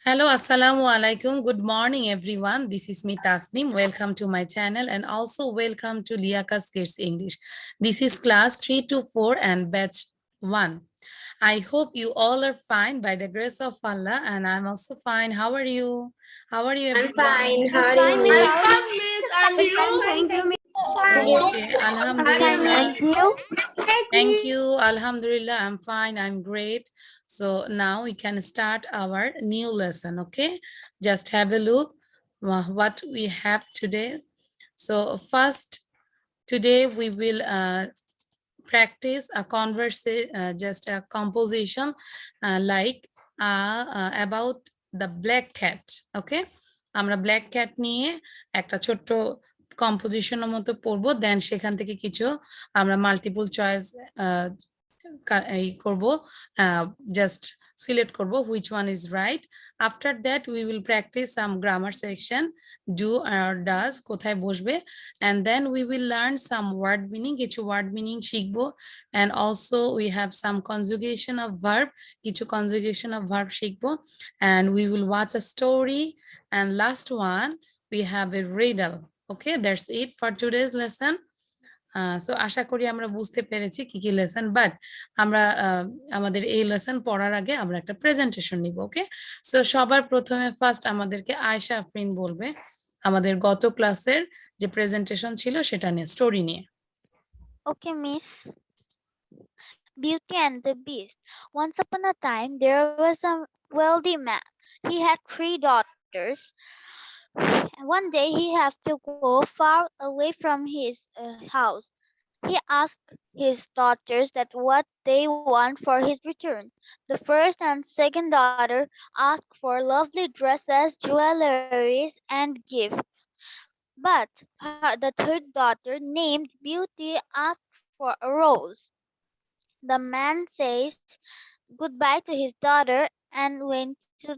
Hello, assalamu alaikum. Good morning, everyone. This is me, Tasnim. Welcome to my channel and also welcome to Liaka's Kids English. This is class 3 to 4 and batch 1. I hope you all are fine by the grace of Allah, and I'm also fine. How are you? How are you, I'm everyone? fine. How I'm are fine, you, Miss. Miss? I'm fine, Miss. And you? Thank you, Miss. Okay, I'm fine, Alhamdulillah. thank you. Thank you. Alhamdulillah, I'm fine. I'm great. So now we can start our new lesson, okay? Just have a look what we have today. So first, today we will practice a conversation, just a composition about the black cat, okay? আমরা black cat নিয়ে একটা ছোট্ট কম্পোজিশনের মতো পড়বো, দেন সেখান থেকে কিছু আমরা মাল্টিপল চয়েস এই করব, জাস্ট সিলেক্ট করব which one is right. After that we will practice some grammar section, do or does, কোথায় বসবে, and then we will learn some word meaning, কিছু word meaning শিখবো, and also we have some conjugation of verb, কিছু conjugation of verb শিখবো, and we will watch a story, and last one we have a riddle. Okay, that's it for today's lesson. So আশা করি আমরা বুঝতে পেরেছি কি কি lesson, but আমরা আমাদের এই লেসন পড়ার আগে আমরা একটা প্রেজেন্টেশন নিব। ওকে, সো সবার প্রথমে ফার্স্ট আমাদেরকে আয়েশা আফরিন বলবে আমাদের গত ক্লাসের যে প্রেজেন্টেশন ছিল সেটা নিয়ে, স্টোরি নিয়ে। Okay, Miss. Beauty and the Beast. Once upon a time, there was a wealthy man. He had 3 daughters. And one day, he had to go far away from his house. He asked his daughters that what they want for his return. The first and second daughter asked for lovely dresses, jewelry, and gifts. But the third daughter, named Beauty, asked for a rose. The man says goodbye to his daughter and went to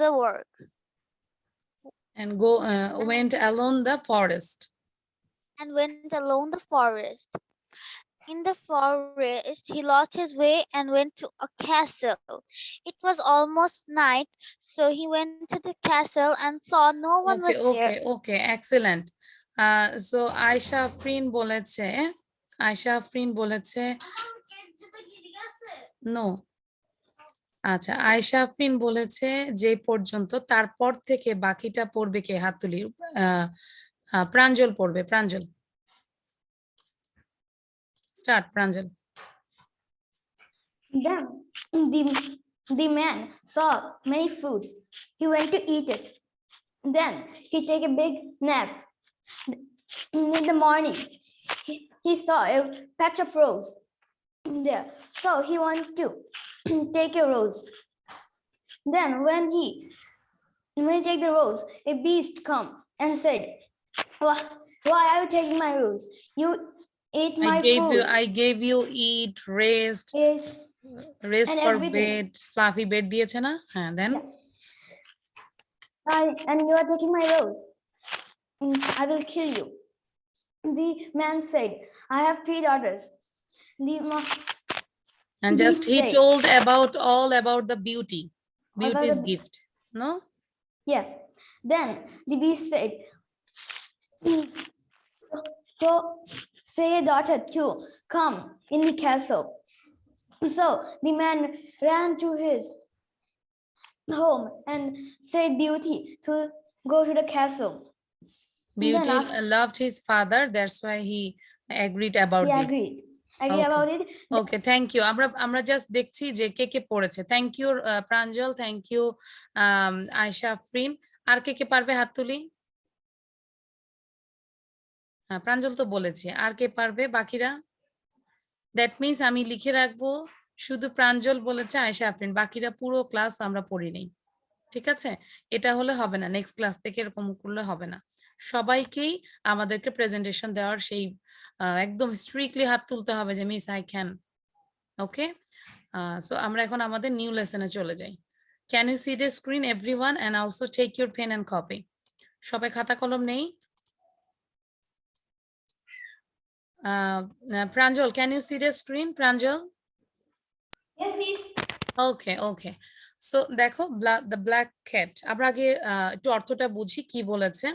the work. And went along the forest. And went along the forest. In the forest, he lost his way and went to a castle. It was almost night, so he went to the castle and saw no one was there. Okay excellent. So Ayesha Afrin বলেছে no, আচ্ছা আয়শা আফরিন বলেছে যে পর্যন্ত, তারপর থেকে বাকিটা পড়বে কে? হাত তুলি। প্রাঞ্জল পড়বে, প্রাঞ্জল start, Pranjal. Then the man saw many foods. He went to eat it. Then he take a big nap. In the morning, he saw a patch of rose there. So he wanted to take a rose. Then when he take the rose, a beast come and said, why are you taking my rose? You ate my food. I gave you eat, rest, Yes. rest And for everything. bed, fluffy bed দিয়েছে না? হ্যাঁ, then And you are taking my rose. I will kill you. The man said, I have 3 daughters. and just he said, told all about the beauty's gift, no? Yeah. Then the beast said, go say a daughter to come in the castle. So the man ran to his home and said Beauty to go to the castle. Beauty loved his father, that's why he agreed about He this. agreed. Okay. About it. Okay, thank you. আমরা just দেখছি যে কে কে পড়েছে। Thank you Pranjal, thank you Ayesha Afrin. আর কে কে পারবে হাত তুলি? হ্যাঁ, প্রাঞ্জল তো বলেছে, আর কে পারবে বাকিরা? দ্যাট মিনস আমি লিখে রাখবো শুধু প্রাঞ্জল বলেছে, আয়শা আফরিন, বাকিরা পুরো ক্লাস আমরা পড়ি নেই, ঠিক আছে? এটা হলে হবে না, নেক্সট ক্লাস থেকে এরকম করলে হবে না। সবাইকেই আমাদেরকে প্রেজেন্টেশন দেওয়ার সেই একদম স্ট্রিক্টলি হাত তুলতে হবে যে miss I can. Okay, so আমরা এখন আমাদের নিউ লেসনে চলে যাই। Can you see the screen everyone, and also take your pen and copy. সবাই খাতা কলম নেই? Pranjal, can you see the screen, Pranjal? Yes, please. Okay okay so দেখো দ্য ব্ল্যাক ক্যাট আমরা আগে একটু অর্থটা বুঝি কি বলেছে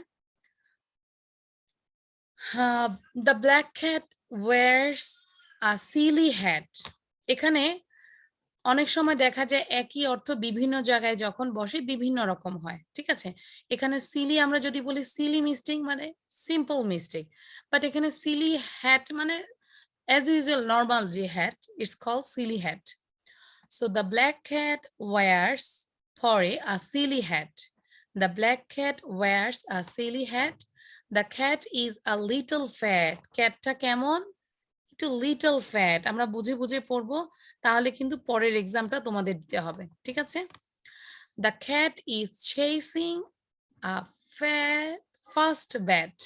the black cat wears a silly hat এখানে অনেক সময় দেখা যায় একই অর্থ বিভিন্ন জায়গায় যখন বসে বিভিন্ন রকম হয় ঠিক আছে এখানে সিলি আমরা যদি বলি সিলি মিস্টেক মানে সিম্পল মিস্টেক বাট এখানে সিলি হ্যাট মানে অ্যাজ ইউজুয়াল নর্মাল যে hat it's call silly hat so the black cat wears পরে a silly hat the black cat wears a silly hat the cat is a little fat ক্যাটটা কেমন একটু little fat আমরা বুঝে বুঝে পড়বো তাহলে কিন্তু পরের এক্সামটা তোমাদের দিতে হবে ঠিক আছে the cat is chasing a first bat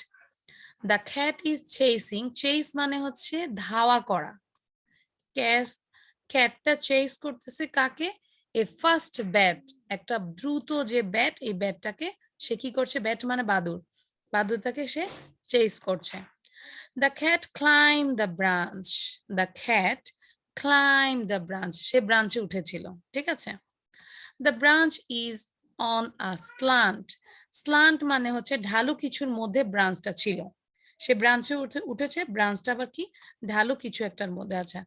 the cat is chasing chase মানে হচ্ছে ধাওয়া করা ক্যাটটা চেস করতেছে কাকে এ ফার্স্ট ব্যাট একটা দ্রুত যে ব্যাট এই ব্যাটটাকে সে কি করছে ব্যাট মানে বাদুরটাকে সে চেস করছে The cat climbed the branch. The cat climbed the branch. সে ব্রাঞ্চে উঠেছিল ঠিক আছে The branch is on a slant. Slant মানে হচ্ছে ঢালু কিছুর মধ্যে ব্রাঞ্চটা ছিল সে ব্রাঞ্চে উঠেছে ব্রাঞ্চটা আবার কি ঢালু কিছু একটার মধ্যে আচ্ছা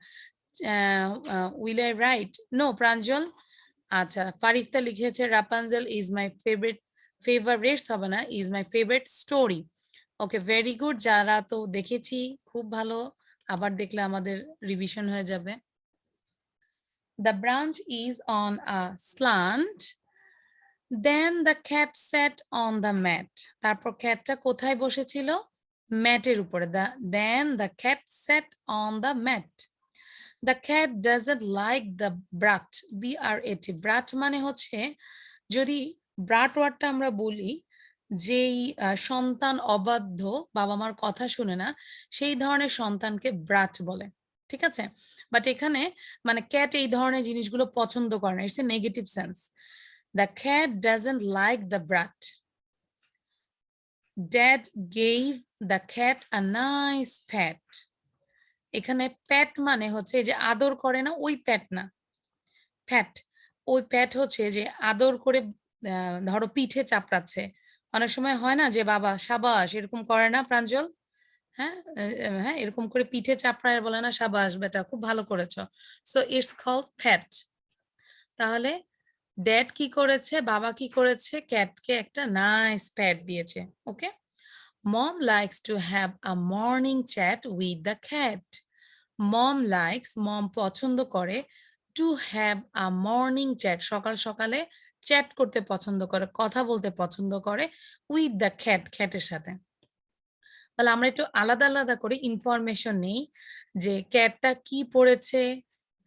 will I write no Pranjal আচ্ছা ফারিফতা লিখেছে Rapunzel is my favourite Sabana is my favourite story okay very good যারা তো দেখেছি খুব ভালো আবার দেখলে আমাদের রিভিশন হয়ে যাবে The branch is on a slant. Then the cat sat on the mat. তারপর ক্যাটটা কোথায় বসেছিল ম্যাটের উপরে Then the cat sat on the mat. The cat doesn't like the brat. B-R-A-T. Brat মানে হচ্ছে যদি ব্রাট ওয়ার্ডটা আমরা বলি যেই সন্তান অবাধ্য বাবা মার কথা শুনে না সেই ধরনের সন্তানকে ব্রাট বলে ঠিক আছে বাট এখানে মানে ক্যাট এই ধরনের জিনিসগুলো পছন্দ করে না it's a negative sense the cat doesn't like the brat dad gave the cat a nice pat এখানে প্যাট মানে হচ্ছে যে আদর করে না ওই প্যাট না প্যাট ওই প্যাট হচ্ছে যে আদর করে ধরো পিঠে চাপড়াচ্ছে অনেক সময় হয় না যে বাবা সাবাস এরকম করে না প্রাঞ্জল হ্যাঁ হ্যাঁ এরকম করে পিঠে চাপড়ায় বলে না সাবাস বেটা খুব ভালো করেছো সো ইটস কলড প্যাট তাহলে ড্যাড কি করেছে বাবা কি করেছে ক্যাটকে একটা নাইস প্যাট দিয়েছে okay mom likes to have a morning chat with the cat mom পছন্দ করে to have a morning chat সকাল সকালে চ্যাট করতে পছন্দ করে কথা বলতে পছন্দ করে উইথ দ্য ক্যাটের সাথে তাহলে আমরা একটু আলাদা আলাদা করে ইনফরমেশন নেই যে ক্যাটটা কি পড়েছে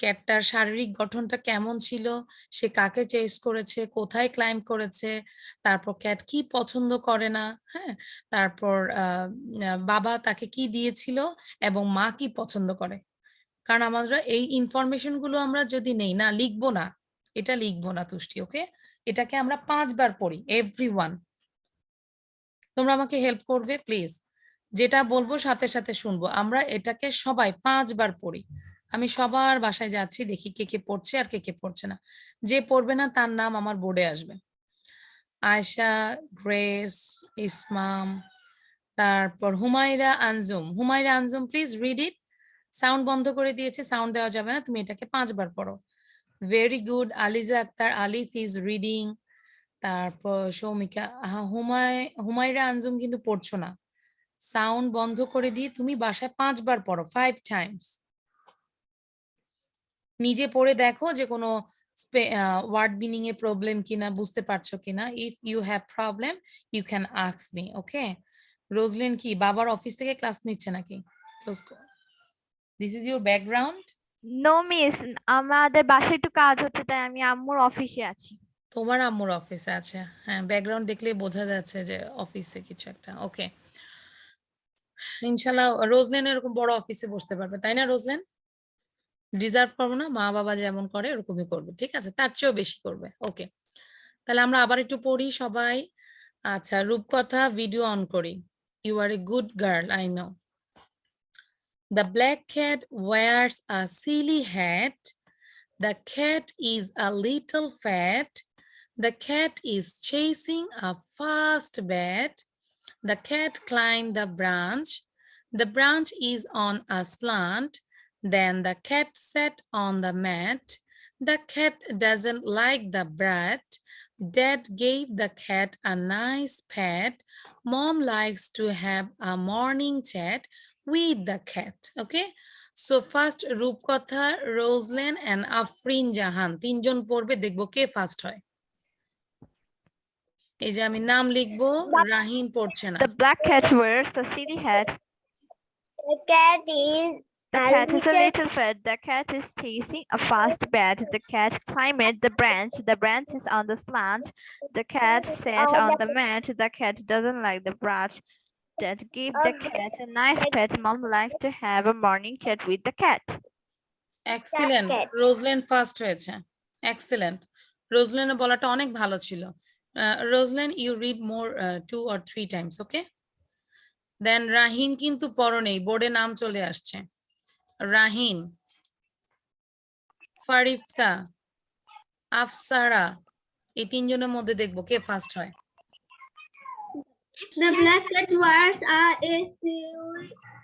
ক্যাটটার শারীরিক গঠনটা কেমন ছিল সে কাকে চেস করেছে কোথায় ক্লাইম্ব করেছে তারপর ক্যাট কি পছন্দ করে না হ্যাঁ তারপর বাবা তাকে কি দিয়েছিল এবং মা কি পছন্দ করে কারণ আমরা এই ইনফরমেশন গুলো আমরা যদি নেই না লিখবো না এটা লিখবো না তুষ্টি ওকে এটাকে আমরা 5 বার পড়ি এভরিওয়ান তোমরা আমাকে হেল্প করবে প্লিজ যেটা বলবো সাথে সাথে শুনবো আমরা এটাকে সবাই 5 বার পড়ি আমি সবার বাসায় যাচ্ছি দেখি কে কে পড়ছে আর কে কে পড়ছে না যে পড়বে না তার নাম আমার বোর্ডে আসবে আয়শা গ্রেস ইসমাম তারপর Humaira Anjum please read it sound বন্ধ করে দিয়েছে সাউন্ড দেওয়া যাবে না তুমি এটাকে 5 বার পড়ো very good Aliza Akter Alif is reading তারপর সৌমিকা হুমায়রা আনজুম কিন্তু পড়ছো না সাউন্ড বন্ধ করে দিয়ে তুমি বাসায় 5 বার পড়ো 5 টাইমস নিজে পড়ে দেখো যে কোনো ওয়ার্ড মিনিং এ প্রবলেম কিনা বুঝতে পারছো কিনা if you have problem you can ask me okay Roslin কি বাবার অফিস থেকে ক্লাস নিচ্ছে নাকি this is your background no miss আমাদের বাসায় একটু কাজ হচ্ছে তাই আমি আম্মুর অফিসে আছি তোমার আম্মুর অফিসে আছে হ্যাঁ ব্যাকগ্রাউন্ড দেখলে বোঝা যাচ্ছে যে অফিসে কিছু একটা ওকে ইনশাল্লাহ রোজলেন এরকম বড় অফিসে বসতে পারবে তাই না রোজলেন ডিজার্ভ করবো না মা বাবা যেমন করে ওরকমই করবে ঠিক আছে তার চেয়েও বেশি করবে ওকে তাহলে আমরা আবার একটু পড়ি সবাই আচ্ছা রূপকথা ভিডিও অন করি you are a good girl I know The black cat wears a silly hat. The cat is a little fat. The cat is chasing a fast bat. The cat climbed the branch. The branch is on a slant. Then the cat sat on the mat. The cat doesn't like the brat. Dad gave the cat a nice pat. Mom likes to have a morning chat with the cat. Okay? So first রূপকথা, রোজলেন and Afrin জাহান তিনজন পড়বে, দেখবো কে first হয়। এই যে আমি নাম লিখবো, রাহিন পড়ছে না। The black cat wears a silly hat. The cat is The cat is a little fat. The cat is chasing a fast bat. The cat climbed the branch. The branch is on the slant. The cat sat on the mat. The cat doesn't like the brush. Dad gave the cat a nice pet. Mom liked to have a morning chat with the cat. Excellent, cat. Roslin first হয়েছে। Excellent, রোজলেনের বলাটা অনেক ভালো ছিল। Roslin, you read more 2 or 3 times, okay? Then Rahin কিন্তু পড়ো নেই, বোর্ডে নাম চলে আসছে। রাহিন, ফারিফতা, আফসারা, এই তিনজনের মধ্যে দেখবো কে ফার্স্ট হয়। The black cat wears a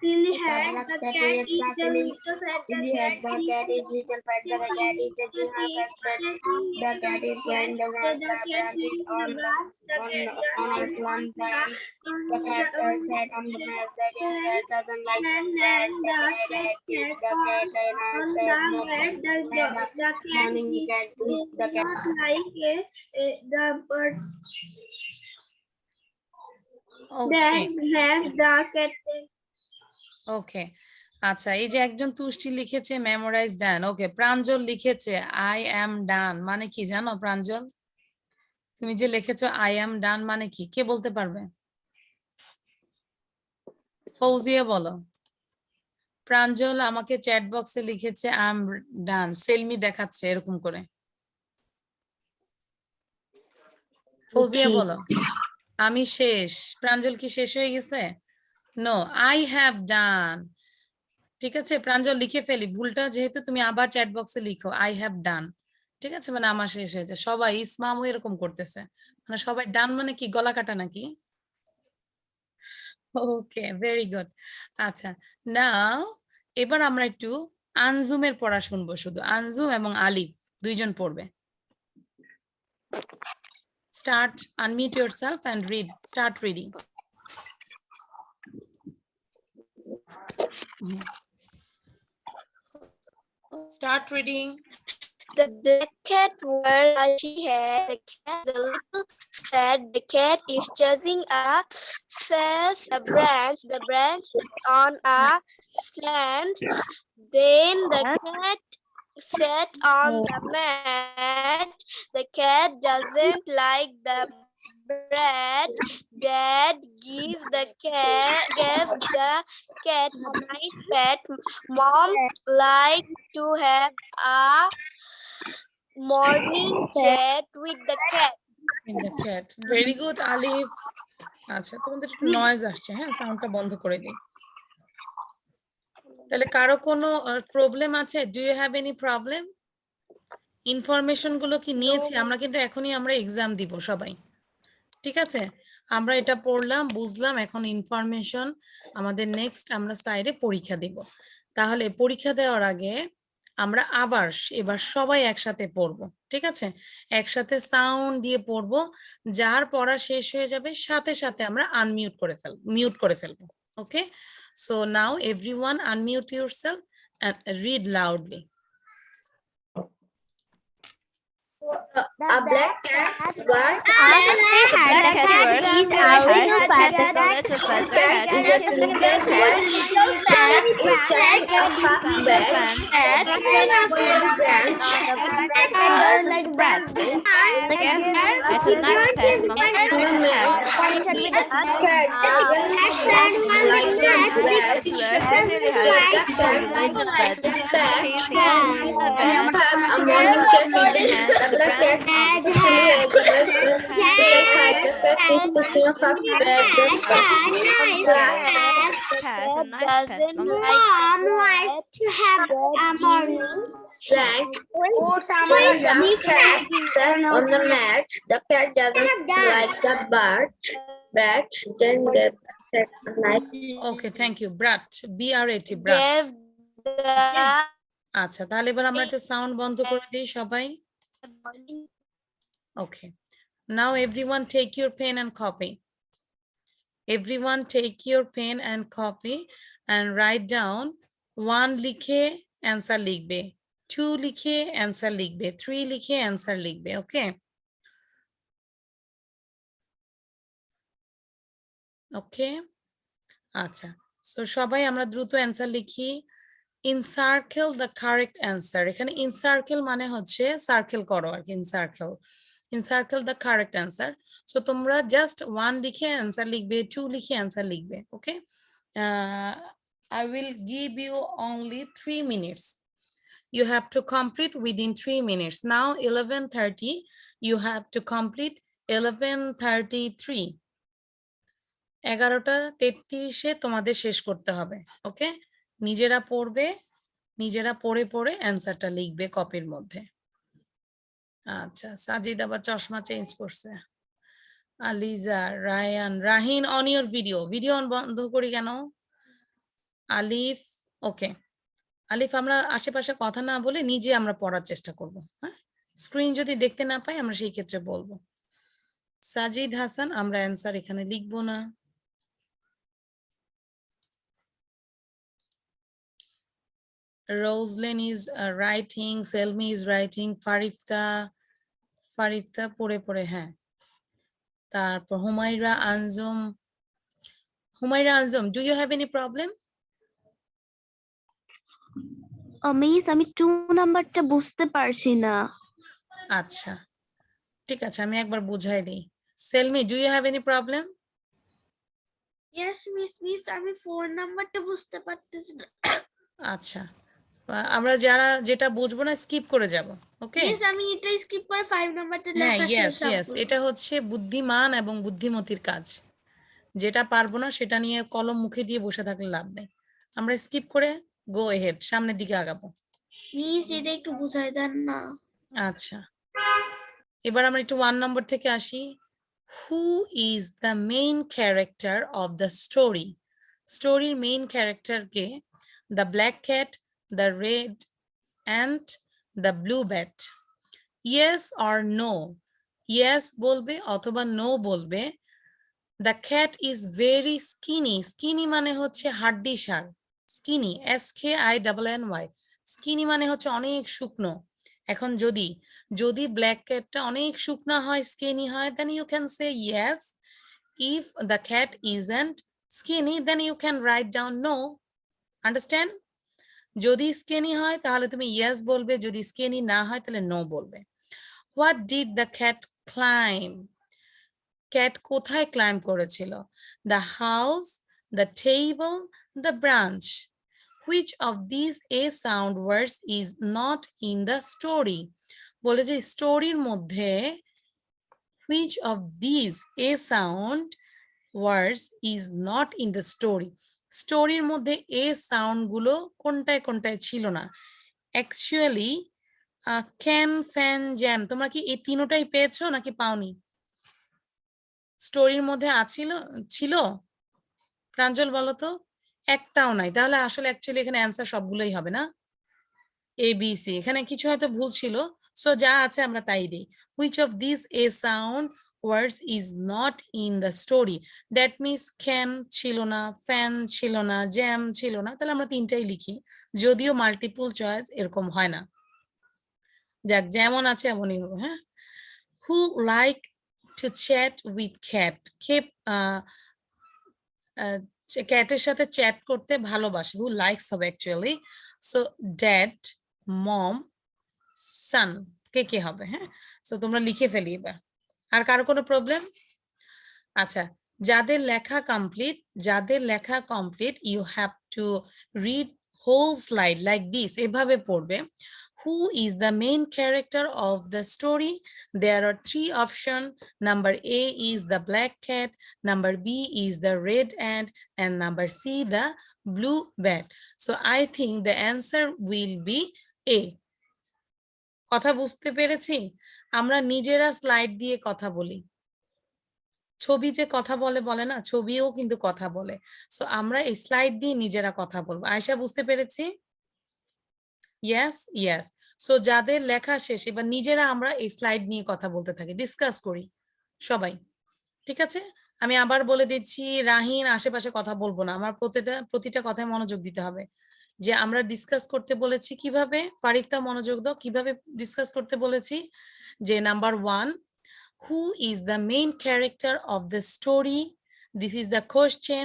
silly hat. The cat is a little fat. The cat is little fat. The cat is the The cat is going the cat is on a slant. The cat sat on the mat. The cat doesn't like the cat. The cat is the cat on the mat. The cat does not like the bird. Then have the cat. ওকে, আচ্ছা, এই যে একজন তুষ্টি লিখেছে memorise ডান। ওকে, প্রাঞ্জল লিখেছে I am ডান, মানে কি জানো প্রাঞ্জল? তুমি যে লিখেছো আই অ্যাম ডান মানে কি, কে বলতে পারবে? ফৌজিয়া বলো। প্রাঞ্জল আমাকে চ্যাট বক্সে লিখেছে আই অ্যাম ডান, সেলমি দেখাচ্ছে এরকম করে। ফৌজিয়া বলো আমি শেষ। প্রাঞ্জল কি শেষ হয়ে গেছে? No, I have done. ঠিক আছে প্রাঞ্জল, লিখে ফেলি ভুলটা, যেহেতু তুমি আবার চ্যাট বক্সে লিখো আই হ্যাভ ডান। ঠিক আছে, মানে আমার শেষ হয়েছে। সবাই ইসমামও এরকম করতেছে, মানে সবাই ডান মানে কি গলা কাটা নাকি? ওকে, ভেরি গুড। আচ্ছা, নাও এবার আমরা একটু আনজুমের পড়া শুনবো, শুধু আনজুম এবং আলিফ দুইজন পড়বে। Start, unmute yourself and read. Start reading. Start reading. The black cat wears a she hat. The cat is a little fat. The cat is chasing a fast branch. The branch is on a slant. Then the cat sat on the mat. The cat doesn't like the bread. Dad gave the cat a nice pet. Mom liked to have a morning chat with the cat. In the cat. Very good, Alif. আচ্ছা, তোমাদের একটু noise আসছে, হ্যাঁ, সাউন্ডটা বন্ধ করে দিই। তাহলে কারো কোনো প্রবলেম আছে? Do you have any problem? Information গুলো কি নিয়েছি? আমরা কিন্তু এখনই আমরা এক্সাম দিব সবাই, ঠিক আছে? আমরা এটা পড়লাম, বুঝলাম, এখন ইনফরমেশন আমাদের নেক্সট আমরা স্লাইডে পরীক্ষা দিব। তাহলে পরীক্ষা দেওয়ার আগে আমরা আবার এবার সবাই একসাথে পড়বো, ঠিক আছে? একসাথে সাউন্ড দিয়ে পড়বো, যার পড়া শেষ হয়ে যাবে সাথে সাথে আমরা আনমিউট করে ফেলবো, মিউট করে ফেলবো। ওকে, so now everyone unmute yourself and read loudly. A black cat wears The black cat wears a hat. The little fat cat is a little cat. Mom likes to have a morning Frank puts the cat on the mat. The cat doesn't like the brat then gave the cat a knife. Okay, thank you. Brat, BRAT, brat. Gave the আচ্ছা, তাহলে এবার আমরা একটু sound বন্ধ করে দিই সবাই। Okay, now everyone take your pen and copy. Everyone take your pen and copy and write down 1 লিখে answer লিখবে, 2 লিখে answer লিখবে, 3 লিখে answer লিখবে, ওকে? ওকে, আচ্ছা, সো সবাই আমরা দ্রুত অ্যান্সার লিখি। Encircle the correct answer. এখানে encircle মানে হচ্ছে সার্কেল করো আর কি, encircle the correct answer. So তোমরা just 1 লিখে অ্যান্সার লিখবে, 2 লিখে অ্যান্সার লিখবে, ওকে? I will give you only 3 minutes. You have to complete within 3 minutes. Now 11:30, you have to complete 11:33. 11:33 তোমাদের শেষ করতে হবে, ওকে? নিজেরা পড়বে, নিজেরা পড়ে পড়ে অ্যান্সারটা লিখবে কপির মধ্যে। আচ্ছা, সাজিদ আবার চশমা চেঞ্জ করছে। Aliza, Rayan, Rahin, on your video on বন্ধ করি কেন? আলিফ, ওকে। আলিফ, আমরা আশেপাশে কথা না বলে নিজে আমরা পড়ার চেষ্টা করব, হ্যাঁ? স্ক্রিন যদি দেখতে না পাই আমরা সেই ক্ষেত্রে বলবো। সাজিদ হাসান, আমরা অ্যান্সার এখানে লিখবো না। Roslyn is writing, Selmi is writing, ফারিফতা পড়ে পড়ে, হ্যাঁ। তারপর Humaira Anjum, do you have any problem? Miss আমি 2 নাম্বারটা বুঝতে পারছি না। আচ্ছা, ঠিক আছে, আমি একবার বুঝাই দিই। Selmi, do you have any problem? Yes, miss, আমি 4 নাম্বারটা বুঝতে পারতেছি না। আচ্ছা, আমরা যেটা বুঝবো না স্কিপ করে যাব, ওকে? Yes, আমি এটা স্কিপ করে 5 নাম্বারটা হ্যাঁ, লেখা ইয়েস শেষ ইয়েস, এটা হচ্ছে বুদ্ধিমান এবং বুদ্ধিমতির কাজ। যেটা পারবো না সেটা নিয়ে কলম মুখে দিয়ে বসে থাকলে লাভ নেই। আমরা স্কিপ করে গো এহেড, সামনের দিকে আগাবো। মিস এটা একটু বুঝাই দেন না। আচ্ছা, এবার আমরা একটু 1 নম্বর থেকে আসি। Who is the main character of the story? স্টোরির মেইন ক্যারেক্টার কে? The black cat, the red ant, the blue bat. Yes or no? Yes বলবে অথবা no বলবে। The cat is very skinny. Skinny মানে হচ্ছে হাড্ডিসার। Skinny, SKINNY. Skinny মানে হচ্ছে অনেক শুকনো। এখন যদি ব্ল্যাক ক্যাটটা অনেক শুকনো হয়, স্কিনি হয়, then you can say yes. If the cat isn't skinny, then you can write down no. Understand? যদি স্কিনি হয় তাহলে তুমি yes বলবে, যদি স্কিনি না হয় তাহলে no বলবে। What did the cat climb? Cat কোথায় ক্লাইম্ব করেছিল? The house, the table, the branch. Which of these a sound words is not in the story? বলে যে স্টোরির মধ্যে which of these a sound words is not in the story? স্টোরির মধ্যে a sound গুলো কোনটায় ছিল না? অ্যাকচুয়ালি ক্যান, ফ্যান, জ্যাম, তোমরা কি এই তিনটাই পেয়েছো নাকি পাওনি? স্টোরির মধ্যে ছিল? প্রাঞ্জল বলো তো। একটাও নাই, তাহলে আসলে অ্যাকচুয়ালি এখানে অ্যান্সার সবগুলোই হবে না? ABC, এখানে কিছু হয়তো ভুল ছিল, সো যা আছে আমরা তাই দিই। Which of these a sound words is not in the story? That means can ছিল না, ফ্যান ছিল না, জ্যাম ছিল না, তাহলে আমরা তিনটাই লিখি, যদিও মাল্টিপল চয়েস এরকম হয় না। যাক, যেমন আছে এমনই হবে, হ্যাঁ। Who like to chat with cat? ক্যাটের সাথে চ্যাট করতে ভালোবাসে। Who likes হবে অ্যাকচুয়ালি। সো ড্যাড, মম, সান, কে হবে? হ্যাঁ, সো তোমরা লিখে ফেলি এবার। আর কারো কোনো প্রবলেম? আচ্ছা, যাদের লেখা complete you have to read whole slide like this, এভাবে পড়বে। Who is the main character of the story? There are 3 options. Number A is the black cat, number B is the red ant, and number C the blue bat. So I think the answer will be A. কথা বুঝতে পেরেছি? আমরা নিজেরা slide দিয়ে কথা বলি। ছবি যে কথা বলে বলে না, ছবিও কিন্তু কথা বলে। সো আমরা এই স্লাইড দিয়ে নিজেরা কথা বলবো। আয়েশা বুঝতে পেরেছি? Yes, yes. সো যাদের লেখা শেষ এবার নিজেরা আমরা এই স্লাইড নিয়ে কথা বলতে থাকি, ডিসকাস করি সবাই। ঠিক আছে? আমি আবার বলে দিচ্ছি, রাহিন আশেপাশে কথা বলবো না, আমার প্রতিটা কথায় মনোযোগ দিতে হবে। যে আমরা ডিসকাস করতে বলেছি কিভাবে, ফারিফতা মনোযোগ দাও, কিভাবে ডিসকাস করতে বলেছি? যে number 1, who is the main character of the story? This is the question.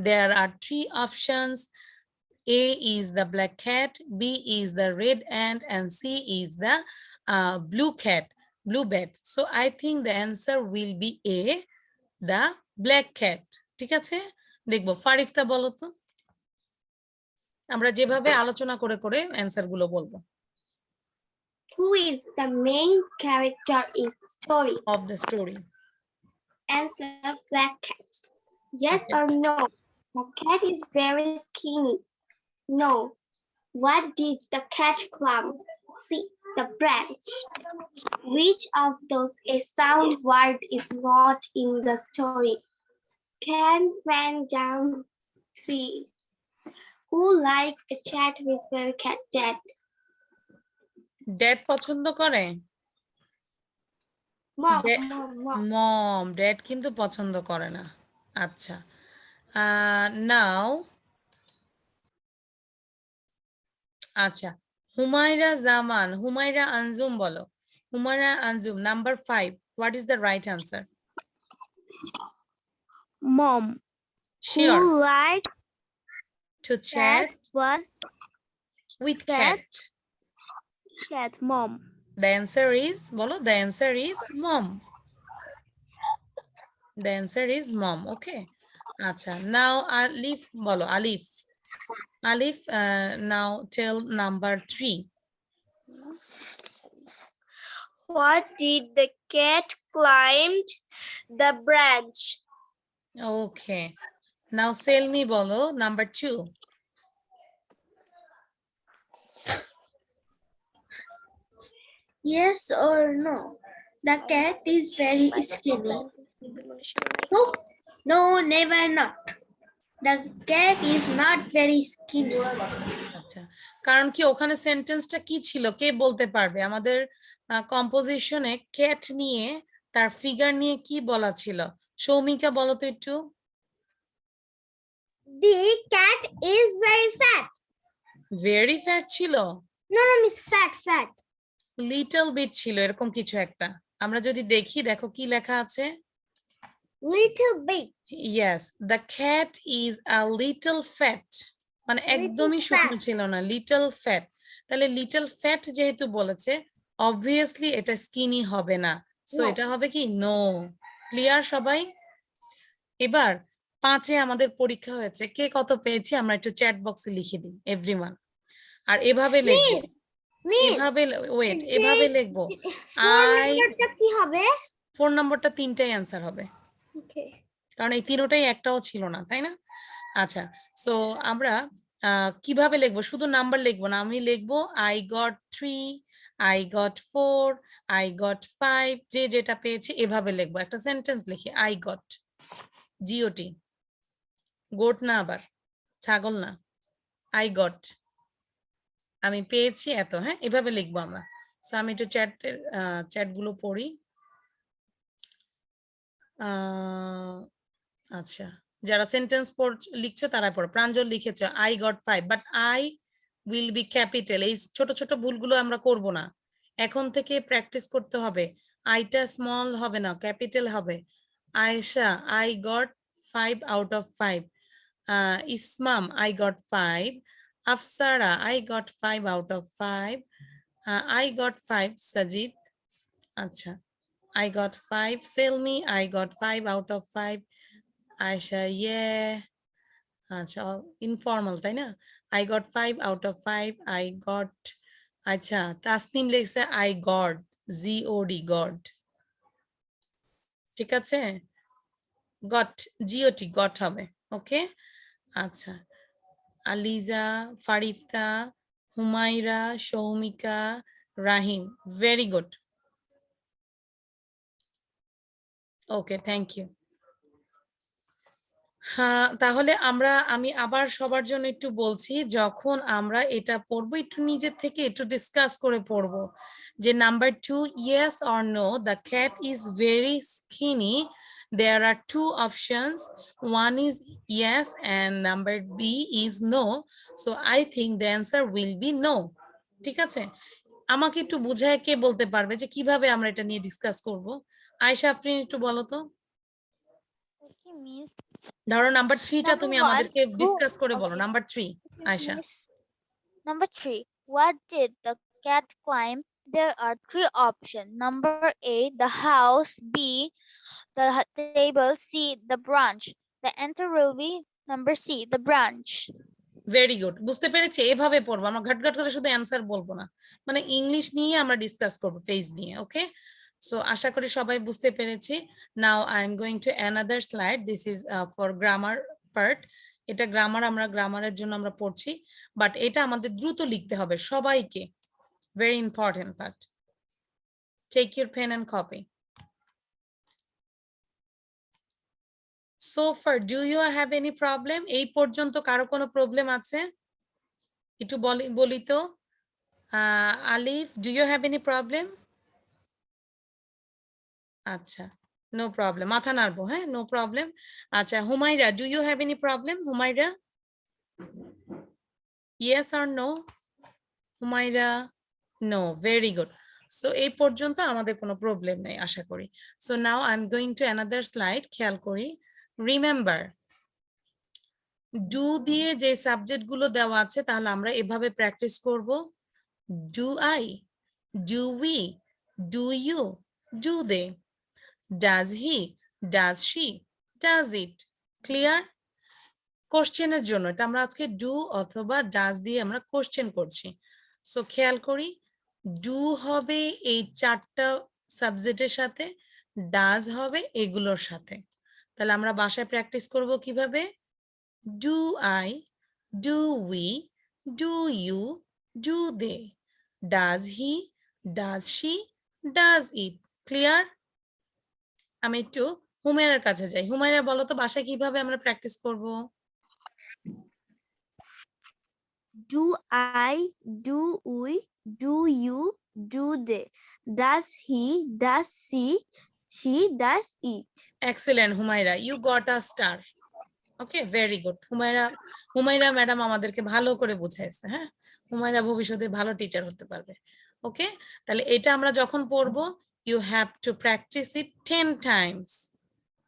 There are 3 options. A is the black cat, B is the red ant, and C is the blue bat. So I think the answer will be A, the black cat. ঠিক আছে? দেখবো ফারিফতা বলো তো, আমরা যেভাবে আলোচনা করে করে অ্যান্সার গুলো বলবো। Who is the main character in the story? Of the story. Answer, black cat. Yes Okay. or no? The cat is very skinny. No. What did the cat climb? C, the branch. Which of those a sound word is not in the story? Can ran down tree. Who likes a chat with very cat dad? Dad পছন্দ করে? Mom, Dad- mom, mom. মম, dad কিন্তু পছন্দ করে না। আচ্ছা, নাও আচ্ছা, হুমায়রা জামান, হুমায়রা আনজুম বলো। Humaira Anjum, number 5, what is the right answer? Mom. Sure Who like two chat what with cat? Cat? Cat, mom. The answer is, bolo, the answer is mom. The answer is mom. Okay. Acha. Now Alif bolo, Alif. Alif, now tell number 3. What did the cat climb the branch? Okay. Now sell me bolo, number 2. Yes or no? The cat is very skinny. No, no, never not. The cat is not very skinny. আচ্ছা, কারণ কি ওখানে সেন্টেন্সটা কি ছিল কে বলতে পারবে? আমাদের কম্পোজিশনে ক্যাট নিয়ে তার ফিগার নিয়ে কি বলা ছিল? সৌমিকা বলো তো একটু। The cat is very fat. Very fat ছিল? No, no, miss, fat, fat. Little bit ছিল, এরকম কিছু একটা। আমরা যদি দেখি, দেখো কি লেখা আছে। Little bit. Yes, the cat is a little fat. মানে একদমই শুকনো ছিল না, লিটল ফ্যাট। তাহলে লিটল ফ্যাট যেহেতু বলেছে, অবভিয়াসলি এটা স্কিনি হবে না। So No. এটা হবে কি? নো। ক্লিয়ার সবাই? এবার 5-এ আমাদের পরীক্ষা হয়েছে, কে কত পেয়েছি আমরা একটু চ্যাট বক্সে লিখে দিই, এভরিওয়ান। আর এভাবে লিখবো, এভাবে ওয়েট, এভাবে লিখবো। আই কি হবে? 4 নম্বরটা 3টাই অ্যান্সার হবে, Okay. কারণ এই তিনটাই একটাও ছিল না, তাই না? আচ্ছা, সো আমরা কিভাবে লিখবো? শুধু নাম্বার লিখবো না, আমি লিখবো I got 3, I got 4, I got 5, যে যেটা পেয়েছি এভাবে লিখবো। একটা সেন্টেন্স লিখি, I got, GOT, গোট না, আবার ছাগল না, I got, আমি পেয়েছি এত। হ্যাঁ, এভাবে লিখবো আমরা। সো আমি একটু চ্যাটগুলো পড়ি। আচ্ছা, যারা সেন্টেন্স লিখছো তারা পড়ো। প্রাঞ্জল লিখেছে I got 5, but I will be capital. এই ছোট ছোট ভুলগুলো আমরা করব না, এখন থেকে প্র্যাকটিস করতে হবে। আইটা স্মল হবে না, ক্যাপিটাল হবে। Ayesha, I got 5 out of 5। Ismam, I got 5। Afsara, I got 5 out of 5। I got 5 Sajid. আচ্ছা, I got 5. Selmi, I got 5 out of 5. Aisha, yeah. আচ্ছা, ইনফর্মাল তাই না? I got 5 out of 5. I got, আচ্ছা, তাসনিম লিখছে I got, GOD, God. ঠিক আছে? Got, GOT, got হবে। ওকে? আচ্ছা, Aliza, ফারিফতা, Humaira, সৌমিকা, Rahim. Very good. Okay, thank you. হ্যাঁ, তাহলে আমি আবার সবার জন্য একটু বলছি, যখন আমরা এটা পড়বো একটু নিজের থেকে একটু ডিসকাস করে পড়বো যে number 2, yes or no, the cat is very skinny. There are two options. One is yes and number B is no. So I think the answer will be no. ঠিক আছে, আমাকে একটু বুঝায় কে বলতে পারবে যে কিভাবে আমরা এটা নিয়ে ডিসকাস করব? আয়েশা, আপনি একটু বলো তো। Okay, miss. ধরো নাম্বার 3টা Number তুমি 1, আমাদেরকে who? ডিসকাস করে বলো। Okay, number 3, Ayesha. miss. Number 3, what did the cat climb? There are 3 options. Number A, the house. B, the table. C, the branch. The answer will be number C, the branch. Very good, বুঝতে পেরেছি। এভাবে পড়বো আমরা, ঘাট ঘাট করে শুধু answer বলবো না, মানে ইংলিশ নিয়ে আমরা ডিসকাস করবো পেজ নিয়ে। ওকে, সো আশা করি সবাই বুঝতে পেরেছি। Now I am going to another slide. This is for grammar part. এটা গ্রামার, আমরা গ্রামারের জন্য আমরা পড়ছি, বাট এটা আমাদের দ্রুত লিখতে হবে সবাইকে। Very important part. Take your pen and copy. So far, do you have any problem? এই পর্যন্ত কারো কোনো প্রবলেম আছে? একটু বলি তো। আলিফ, do you have any problem? আচ্ছা, no problem. মাথা নাড়বো, হ্যাঁ, no problem. আচ্ছা, Humaira, do you have any problem? Humaira, yes or no? Humaira, no. Very good. So এই পর্যন্ত আমাদের কোনো প্রবলেম নেই আশা করি। So now I'm going to another slide. খেয়াল করি। Remember, ডু দিয়ে যে সাবজেক্ট গুলো দেওয়া আছে তাহলে আমরা এভাবে প্র্যাকটিস করব। Do I, do we, do you, do they, does he, does she, does it. Clear? কোশ্চেনের জন্য এটা আমরা আজকে ডু অথবা ডাজ দিয়ে আমরা কোশ্চেন করছি। সো খেয়াল করি, ডু হবে এই 4টা সাবজেক্টের সাথে, ডাজ হবে এগুলোর সাথে। তাহলে আমরা বাসায় প্র্যাকটিস করব কিভাবে? Do I, do we, do you, do they, does he, does she, does it. Clear? আমি একটু হুমায়রার কাছে যাই। হুমায়রা, বলো তো বাসায় কিভাবে আমরা প্র্যাকটিস করব? Do I, do we, do you, do they, does he, does she does it. Excellent, Humaira, you got a star. Okay, very good. Humaira madam আমাদেরকে ভালো করে বুঝাইছে। হ্যাঁ, হুমায়রা ভবিষ্যতে ভালো টিচার হতে পারবে। ওকে, তাহলে এটা আমরা যখন পড়বো, you have to practice it 10 times.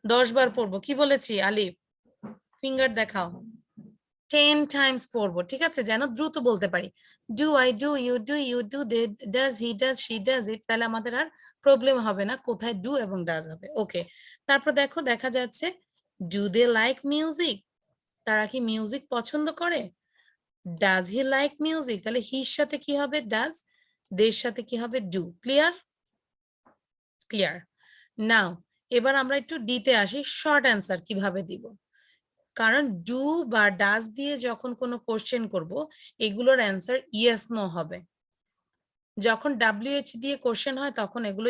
10 বার পড়বো। কি বলেছি আলিফ? ফিঙ্গার দেখাও। 10 টাইমস পড়বো, ঠিক আছে, যেন দ্রুত বলতে পারি। Do I, do you, do you, do they, does he, does she, does it. তাহলে আমাদের আর প্রবলেম হবে না কোথায় ডু এবং ডাজ হবে। ওকে, তারপর দেখো, দেখা যাচ্ছে ডু দে লাইক মিউজিক, তারা কি মিউজিক পছন্দ করে? ডাজ হি লাইক মিউজিক, তাহলে হির সাথে কি হবে? ডাজ। দের সাথে কি হবে? ডু। ক্লিয়ার? ক্লিয়ার। নাও এবার আমরা একটু ডিতে আসি, শর্ট অ্যান্সার কিভাবে দিব। কারণ ডু বা ডাজ দিয়ে যখন কোনো কোশ্চেন করব, এগুলোর অ্যান্সার ইয়েস নো হবে। যখন WH দিয়ে কোশ্চেন হয় তখন এগুলো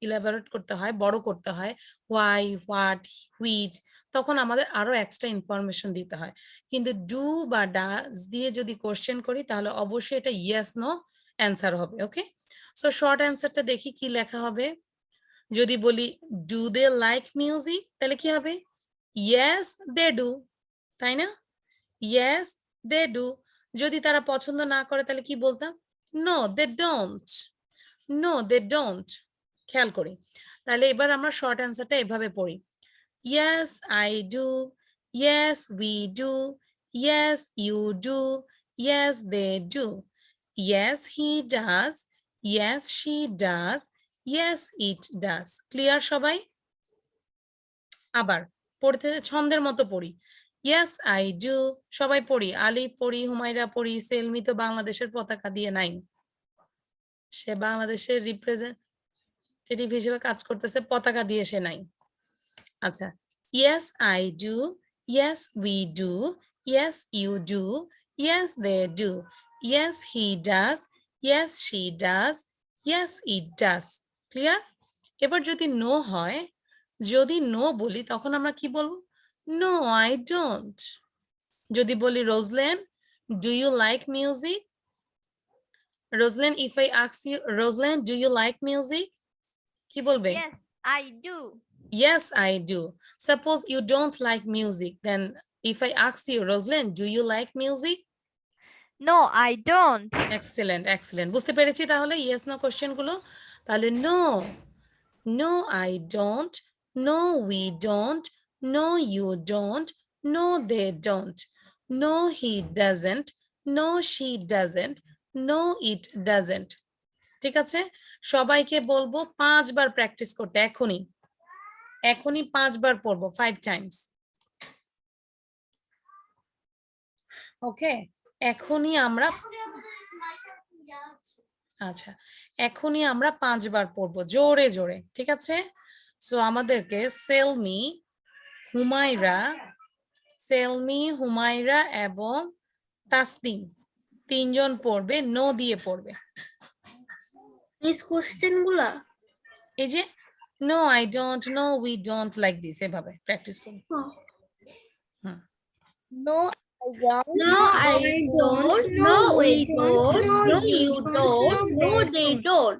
ইলাবোরেট করতে হয়, বড় করতে হয়, হোয়াই, হোয়াট, হুইচ, তখন আমাদের আরো এক্সট্রা ইনফরমেশন দিতে হয়। কিন্তু ডু বা ডাজ দিয়ে যদি কোশ্চেন করি তাহলে অবশ্যই এটা ইয়েস নো অ্যান্সার হবে। ওকে, সো শর্ট অ্যান্সারটা দেখি কি লেখা হবে। যদি বলি ডু দে লাইক মিউজিক, তাহলে কি হবে? ইয়েস দে ডু, তাই না? Yes they do. যদি তারা পছন্দ না করে তাহলে কি বলতাম? No they don't, no they don't. খেয়াল করি, তাহলে এবার আমরা শর্ট অ্যান্সারটা এভাবে পড়ি। Yes I do, yes we do, yes you do, yes they do, yes he does, yes she does, yes it does. Clear সবাই? আবার পড়তে ছন্দের মতো পড়ি। ইয়েস আই ডু, সবাই পড়ি। আলিফ পড়ি, হুমায়রা পড়ি, সেলমি তো বাংলাদেশের পতাকা দিয়ে নাই, সে বাংলাদেশের রিপ্রেজেন্টেটিভ হিসেবে কাজ করতেছে, পতাকা দিয়ে সে নাই। আচ্ছা, yes I do, yes we do, yes you do, yes they do, yes he does, Yes, she does. Yes, it does. Clear? এবার যদি নো হয়, যদি নো বলি তখন আমরা কি বলবো? No, I don't. যদি বলি রোজলেন, do you like music? Rosalind, if I ask you, Rosalind, do you like music? কি বলবে? Yes, I do. Yes, I do. Suppose you don't like music, then if I ask you, Rosalind, do you like music? No, I don't. Excellent, excellent. বুঝতে পেরেছি তাহলে yes no question গুলো? তাহলে no. No, I don't. No, we don't. No, you don't. No, they don't. No, he doesn't. No, she doesn't. No, it doesn't. ঠিক আছে? সবাইকে বলবো 5 বার practice করতে এখনই। এখনই 5 বার পড়বো 5 টাইমস। ওকে? এখনই আমরা আচ্ছা, এখনই আমরা 5 বার পড়বো জোরে জোরে। ঠিক আছে? সো আমাদেরকে সেলমি, হুমায়রা এবং তাসনিম 3 জন পড়বে, নো দিয়ে পড়বে। These question গুলা এই যে no I don't, no we don't, like this, এভাবে প্র্যাকটিস করুন। No, I don't. No, I don't. No, we don't. No, you don't. No, they don't.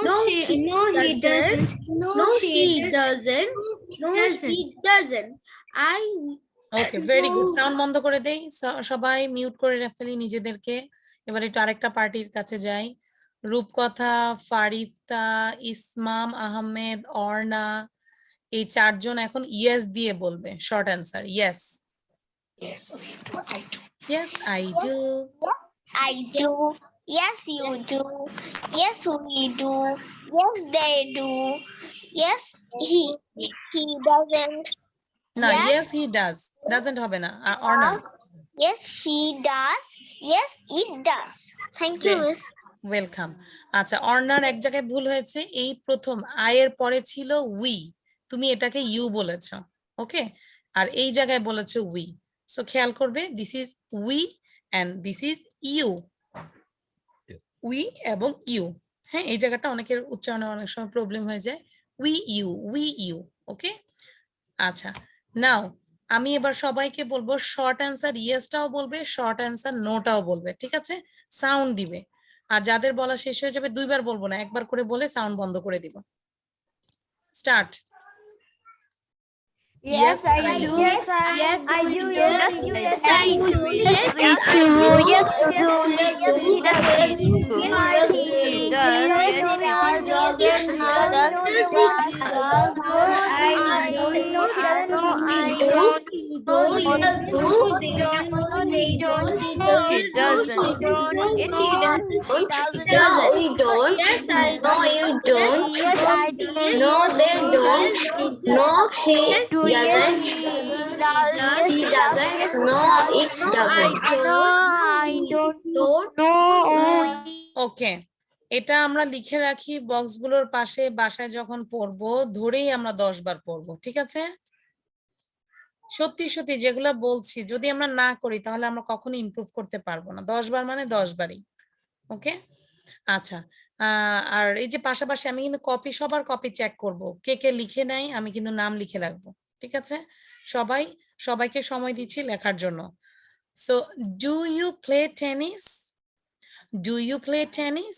No, he doesn't. No, she doesn't. No, he doesn't. Okay, very good. Sound বন্ধ করে দেই, সবাই mute করে ফেলি নিজেদেরকে। এবার একটু আরেকটা পার্টির কাছে যাই। রূপকথা, ফারিফতা, ইসমাম আহমেদ, অর্ণা, এই 4 জন এখন ইয়েস দিয়ে বলবে short answer. Yes, Yes, yes I do, I do. Yes, you do. Yes, we do. Yes, they do. Yes, he doesn't. না Yes. Yes he does, doesn't হবে না, Arna. Yes, she does. Yes, it does. Thank you, Okay. Miss. Welcome. আচ্ছা, অর্ণার এক জায়গায় ভুল হয়েছে, এই প্রথম আই এর পরে ছিল উই, তুমি এটাকে ইউ বলেছো। ওকে, আর এই জায়গায় বলেছো উই। সো খেয়াল করবে, this is we and this is you. We এবং ইউ। হ্যাঁ, এই জায়গাটা অনেকের উচ্চারণে অনেক সময় প্রবলেম হয়ে যায়। We you. ওকে, আচ্ছা, নাও আমি এবার সবাইকে বলবো শর্ট অ্যান্সার ইয়েসটাও বলবে, শর্ট অ্যান্সার নোটাও বলবে। ঠিক আছে? সাউন্ড দিবে। আর যাদের বলা শেষ হয়ে যাবে 2 বার বলবো না, একবার করে বলে সাউন্ড বন্ধ করে দিব। Start. Yes, I do. Yes, I do. Yes, I do. Yes, we do. Yes, we do. Yes, we do. Yes, he does. Yes, he does. He doesn't. Yes, he does. No, we don't. Yes, I No, you don't. Yes, I do. No, they don't. No, she doesn't. She doesn't. No, it doesn't. No, I don't. No. ওকে, এটা আমরা লিখে রাখি বক্সগুলোর পাশে, বাসায় যখন পড়বো ধরেই আমরা 10 বার পড়বো। ঠিক আছে? সত্যি সত্যি যেগুলা বলছি যদি আমরা না করি তাহলে আমরা কখনো ইমপ্রুভ করতে পারবো না। 10 বার মানে 10 বারই। ওকে, আচ্ছা। আর এই যে পাশাপাশি আমি কিন্তু সবার কপি চেক করব, কে কে লিখে নাই আমি কিন্তু নাম লিখে রাখবো। ঠিক আছে? সবাইকে সময় দিচ্ছি লেখার জন্য। So do you play tennis? Do you play tennis?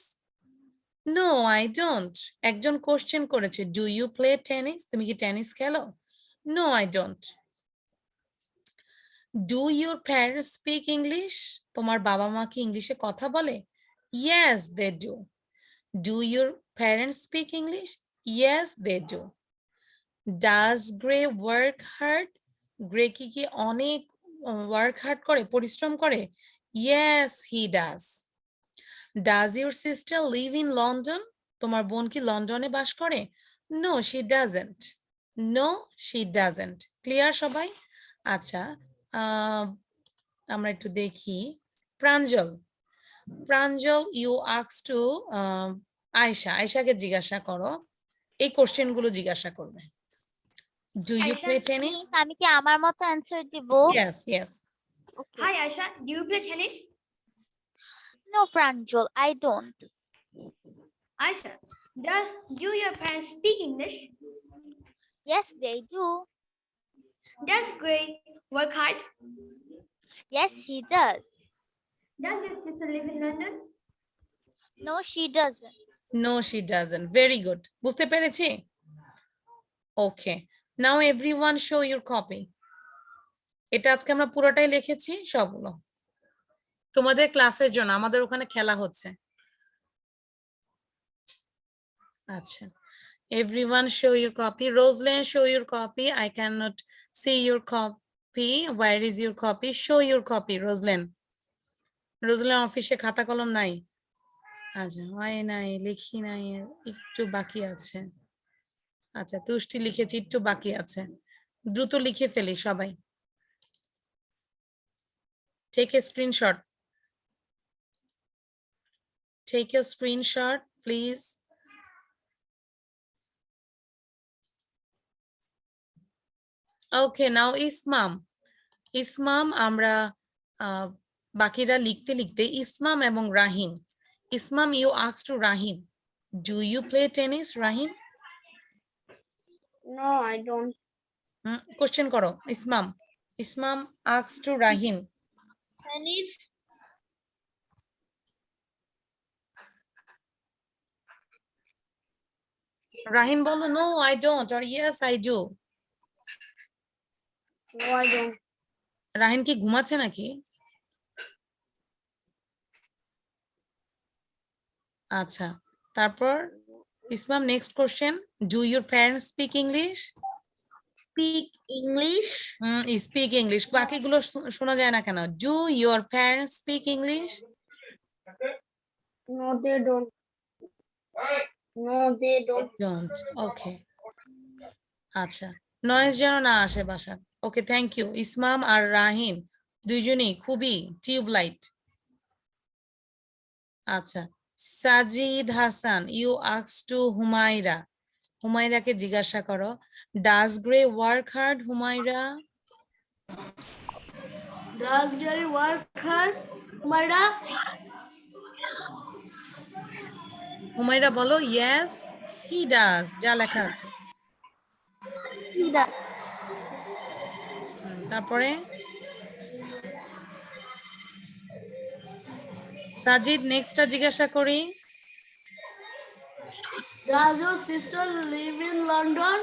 No, I don't. একজন কোশ্চেন করেছে, ডু ইউ প্লে টেনিস? তুমি কি টেনিস খেলো? No, I don't. Do your parents speak English? তোমার বাবা মা কি ইংলিশে কথা বলে? Yes, they do. Do your parents speak English? Yes, they do. Does Gray work hard? Gray কি অনেক work hard করে, পরিশ্রম করে? Yes, he does. Does your sister live in London? তোমার বোন কি লন্ডনে বাস করে? No, she doesn't. No, she doesn't. Clear সবাই? আচ্ছা, আমরা একটু দেখি। প্রাঞ্জল, you ask to আয়েশাকে জিজ্ঞাসা করো, এই কোশ্চেন গুলো জিজ্ঞাসা করবে। Do you play tennis? Miss, আমি কি আমার মতো অ্যানসার দিব? Yes. Hi, Aisha. Do you play tennis? No, Pranjal, I don't. Aisha, do your parents speak English? Yes, they do. Does Gray work hard? Yes, he does. Does your sister live in London? No, she doesn't. No, she doesn't. Very good. বুঝতে পেরেছি? Okay. Now everyone show your copy. এটা আজকে আমরা পুরোটাই লিখেছি সবগুলো। তোমাদের ক্লাসের জন্য আমাদের ওখানে খেলা হচ্ছে। আচ্ছা। Everyone show your copy. Rosalind, show your copy. I cannot see your copy. Where is your copy? Show your copy, Rosalind. Rosalind অফিসে খাতা কলম নাই। আচ্ছা, হয় নাই, লিখি নাই, একটু বাকি আছে। আচ্ছা, তুষ্টি লিখেছি, একটু বাকি আছে। দ্রুত লিখে ফেলি সবাই। Take a screenshot. Take a screenshot, please. Okay, now Ismam. Ismam আমরা বাকিরা লিখতে লিখতে ইসমাম এবং রাহিন। Ismam, you asked to Rahim, do you play tennis, Rahim? No, I don't. Question করো, Ismam. Ismam asked to Rahim. Tennis? Rahim বলো, no, I don't, or yes, I do. No, I don't. রাহিন কি ঘুমাচ্ছে নাকি? আচ্ছা, তারপর Ismam, next question, do your parents speak English? Speak English? Speak English, বাকিগুলো শোনা যায় না কেন? Do your parents speak English? No, they don't. No, they don't. Don't. Okay, আচ্ছা, নয়েজ যেন না আসে বাসা। ওকে, থ্যাংক ইউ। ইসমাম আর রাহিন দুইজনই খুবই টিউবলাইট। আচ্ছা, Sajid Hasan, you ask to Humaira. হুমায়রাকে জিজ্ঞাসা করো, does Gray work hard, Humaira? Does Gary work hard, Humaira? Humaira বলো, ইয়েস হি ডাজ, যা লেখা আছে। তারপরে সাজিদ, নেক্সটটা জিজ্ঞাসা করি। Does your sister live in London?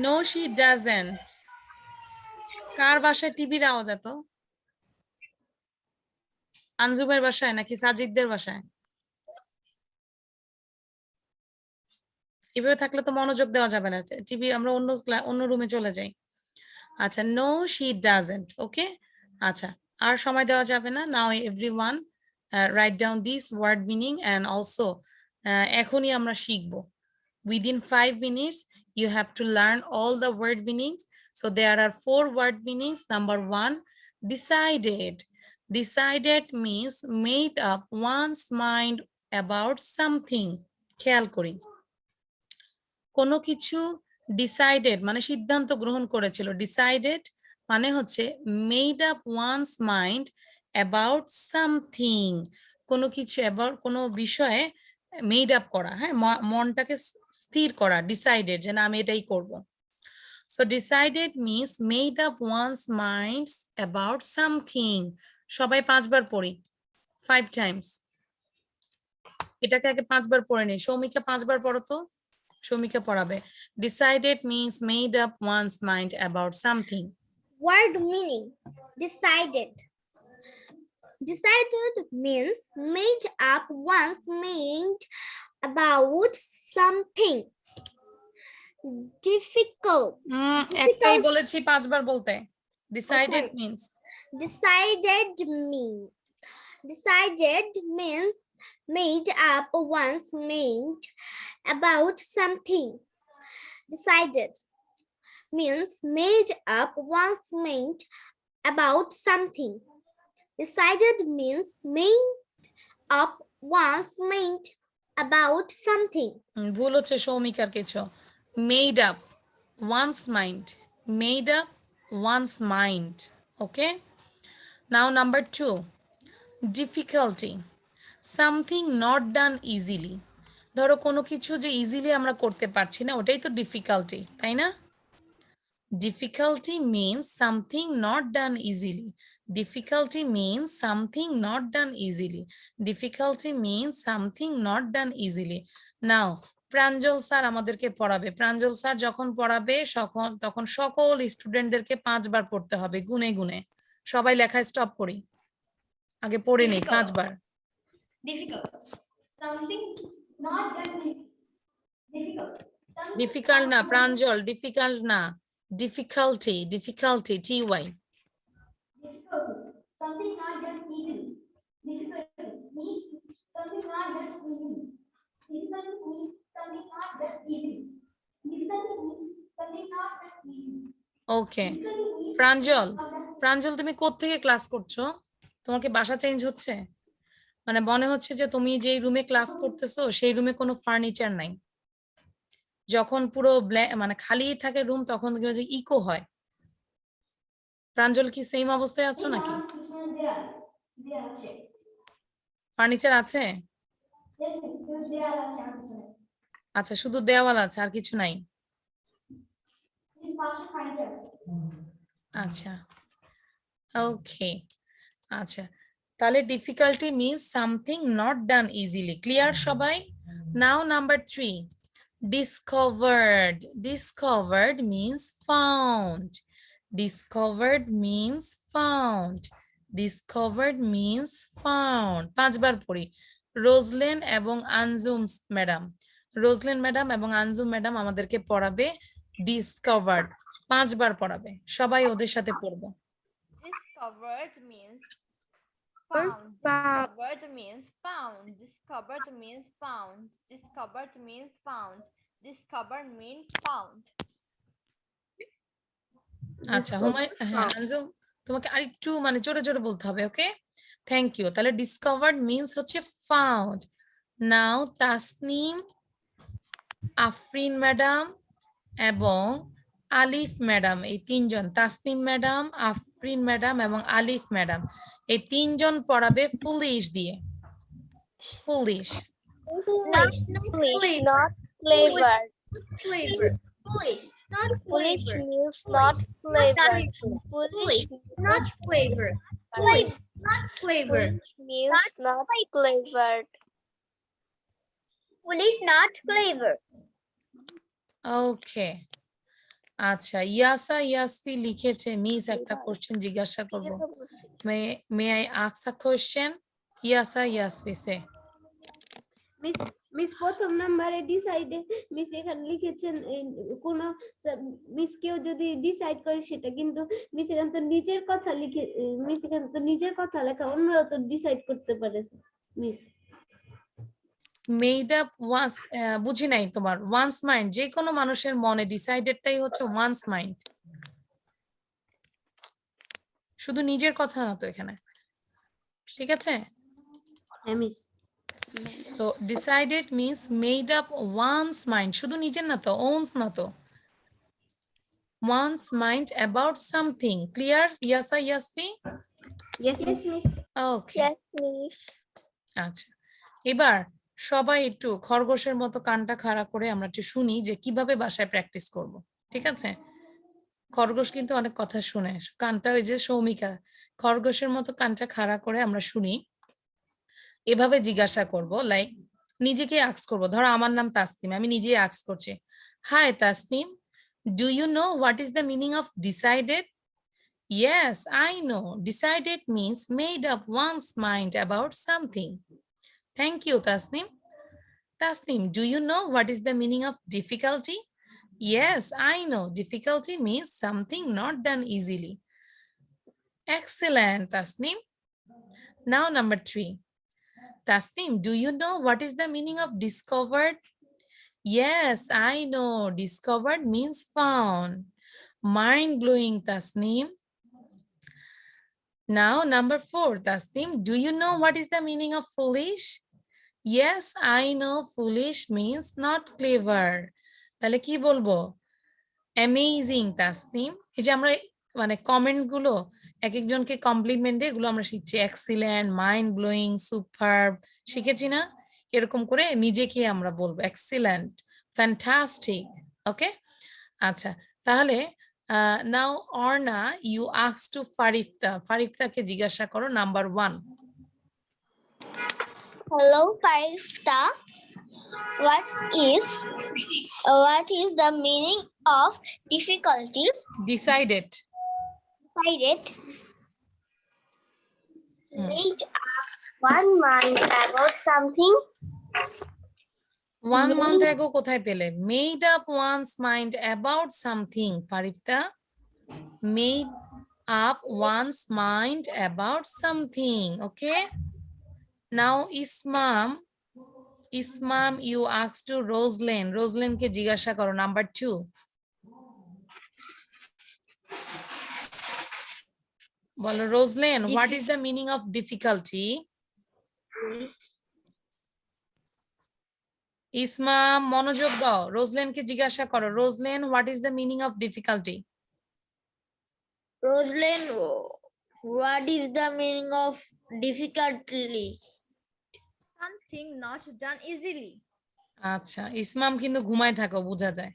No, she doesn't. কার বাসায় টিভির আওয়াজ এত? আঞ্জুমের বাসায় নাকি সাজিদদের বাসায়? এভাবে থাকলে তো মনোযোগ দেওয়া যাবে না, টিভি আমরা অন্য রুমে চলে যাই। আচ্ছা, নো শি ডাজন্ট। ওকে, আচ্ছা, আর সময় দেওয়া যাবে না। Now everyone write down this word meaning and also এখনই আমরা শিখবো। Within 5 minutes, you have to learn all the word meanings. So there are 4 word meanings. Number 1, decided. Decided means made up one's mind about something. খেয়াল করি, কোনো কিছু decided মানে সিদ্ধান্ত গ্রহণ করেছিল। ডিসাইডেড মানে হচ্ছে made up one's mind about something, কোনো কিছু অ্যাবাউট কোনো বিষয়ে মেড আপ করা, হ্যাঁ, মনটাকে স্থির করা। ডিসাইডেড যে না আমি এটাই করব। So decided means made up one's minds about something. সবাই 5 বার পড়ি, 5 টাইমস। এটাকে আগে 5 বার পড়ে নেই। সৌমিকা 5 বার পড়ো তো, সৌমিকা পড়াবে। Decided means made up one's mind about something. Word meaning. Decided. Decided means made up one's mind about something. Difficult. একটাই বলেছি 5 বার বলতে। Decided sorry. means Decided means made up one's mind about something. Decided means made up one's mind about something. Decided means made up one's mind about something. ভুল হচ্ছে সৌমিকার কিছু। Made up one's mind, made up one's mind. Okay, now number 2, difficulty, something not done easily. ধরো কোনো কিছু যে easily আমরা করতে পারছি না, ওটাই তো ডিফিকাল্টি, তাই না? Difficulty means something not done easily. Difficulty means something not done easily. Difficulty means something not done easily. Now, Pranjal sir আমাদেরকে পড়াবে। প্রাঞ্জল স্যার যখন পড়াবে তখন সকল স্টুডেন্টদেরকে 5 বার পড়তে হবে গুনে গুনে। সবাই লেখা স্টপ করি, আগে পড়ে নেই 5 বার। Difficult. Something not that difficult. Difficult না প্রাঞ্জল, ডিফিকাল্ট না, difficulty, difficulty, T Y. Difficulty. Something not done easily. Difficulty means something not done easily. Difficulty means something not done easily. Difficulty means something not done easily. Okay, Difficulty means Pranjal, not done. প্রাঞ্জল তুমি কোত্থেকে class করছো? তোমার কি বাসা change হচ্ছে? মানে মনে হচ্ছে যে তুমি যেই রুমে ক্লাস করতেছো সেই রুমে কোনো ফার্নিচার নাই। যখন পুরো মানে খালি থাকে রুম তখন ইকো হয়। প্রাঞ্জল কি সেম অবস্থায় আছো নাকি? There are. ফার্নিচার আছে? Yes, there are. আচ্ছা, শুধু দেওয়াল আছে আর কিছু নাই? This partial furniture. আচ্ছা, ওকে, আচ্ছা, তাহলে difficulty means something not done easily. Clear সবাই? নাও number 3, discovered. Discovered means found. Discovered means found. Discovered means found. 5 বার পড়ি। রোজলেন এবং আনজুম ম্যাডাম, রোজলেন ম্যাডাম এবং আনজুম ম্যাডাম আমাদেরকে পড়াবে ডিসকভার্ড। 5 বার পড়াবে, সবাই ওদের সাথে পড়বো। Discovered means found. Discovered means found. Discovered means found. Discovered means found. Discovered means found. আচ্ছা হুমায়ুন, হ্যাঁ আনজুম, তোমাকে আরেকটু মানে জোরে জোরে বলতে হবে। ওকে, থ্যাংক ইউ। তাহলে ডিসকভার্ড মিন্স হচ্ছে ফাউন্ড। নাও তাসনিম, আফরিন ম্যাডাম এবং আলিফ ম্যাডাম, এই 3 জন, তাসনিম ম্যাডাম, আফরিন ম্যাডাম এবং আলিফ ম্যাডাম, এই 3 জন পড়াবে ফুলিশ দিয়ে। Foolish, Not foolish, not clever. Flavor. Foolish. Not Foolish flavor. means not clever. Foolish Not means flavor. Foolish. Not flavor. foolish means not clever. Foolish. Not flavor. Okay. আচ্ছা, ইয়াসা ইয়াসফি লিখেছে, miss একটা question জিজ্ঞাসা করব। May I ask a question? Yasa Yasfi say. Miss প্রথম নাম্বারে ডিসাইডে miss এখানে লিখেছেন কোন মিস কেউ যদি ডিসাইড করে সেটা, কিন্তু মিস এখানে তো নিজের কথা লিখে, মিস এখানে তো নিজের কথা লেখা, অন্যরা তো ডিসাইড করতে পারে মিস। মেড আপ ওয়ান্স, বুঝি নাই তোমার। ওয়ান্স মাইন্ড, যে কোনো মানুষের মনে ডিসাইডেডটাই হচ্ছে ওয়ান্স মাইন্ড, শুধু নিজের কথা না তো এখানে, ঠিক আছে? হ্যাঁ miss. So decided means made up one's mind, শুধু নিজের না তো, ওনস না তো, one's mind about something. Clear Yasa Yasfi? Yes miss. Okay, Yes, miss. আচ্ছা, এবার সবাই একটু খরগোশের মতো কানটা খাড়া করে আমরা একটু শুনি যে কিভাবে বাসায় প্র্যাকটিস করব, ঠিক আছে? খরগোশ কিন্তু অনেক কথা শুনে, কানটা ওই যে সৌমিকা, খরগোশের মতো কানটা খাড়া করে আমরা শুনি। এভাবে জিজ্ঞাসা করব, লাইক নিজেকে আস্ক করব। ধরো আমার নাম তাসনিম, আমি নিজেই আস্ক করছি, hi Tasnim, do you know what is the meaning of decided? Yes, I know. Decided means made up one's mind about something. Thank you, Tasnim. Tasnim, do you know what is the meaning of difficulty? Yes, I know. Difficulty means something not done easily. Excellent, Tasnim. Now number 3. Tasnim, do you know what is the meaning of discovered? Yes, I know. Discovered means found. Mind-blowing, Tasnim. Now number 4, Tasnim, do you know what is the meaning of foolish? Yes, I know. Foolish means not clever. তাহলে কি বলবো? Amazing, Tasnim. এই যে আমরা মানে comments গুলো এক একজনকে কমপ্লিমেন্ট দিয়ে এগুলো আমরা শিখছি। এক্সিলেন্ট, মাইন্ড ব্লোয়িং, সুপারব শিখেছি না? এরকম করে নিজেকে আমরা বলবো এক্সিলেন্ট, ফ্যান্টাস্টিক। ওকে, আচ্ছা তাহলে নাও অর্ণা ইউ আস্ক টু ফারিফতা, ফারিফতাকে জিজ্ঞাসা করো number 1। Hello, Farifta. What is the meaning of difficulty? Decided. Decided. Made up 1 month about something. 1 month ago কোথায় পেলে? Made up one's mind about something, ফারিফতা। Made up one's mind about something. Okay. Now Ismam, you ask to Roslyn. Roslyn কে জিজ্ঞাসা করো number 2। বলো Roslyn, what is the meaning of difficulty? Ismam মনোযোগ দাও, Roslyn কে জিজ্ঞাসা করো Roslyn, what is the meaning of difficulty? Roslyn, what is the meaning of difficulty? Something not done easily. আচ্ছা, ইসমাম কিন্তু ঘুমায় থাকো বোঝা যায়।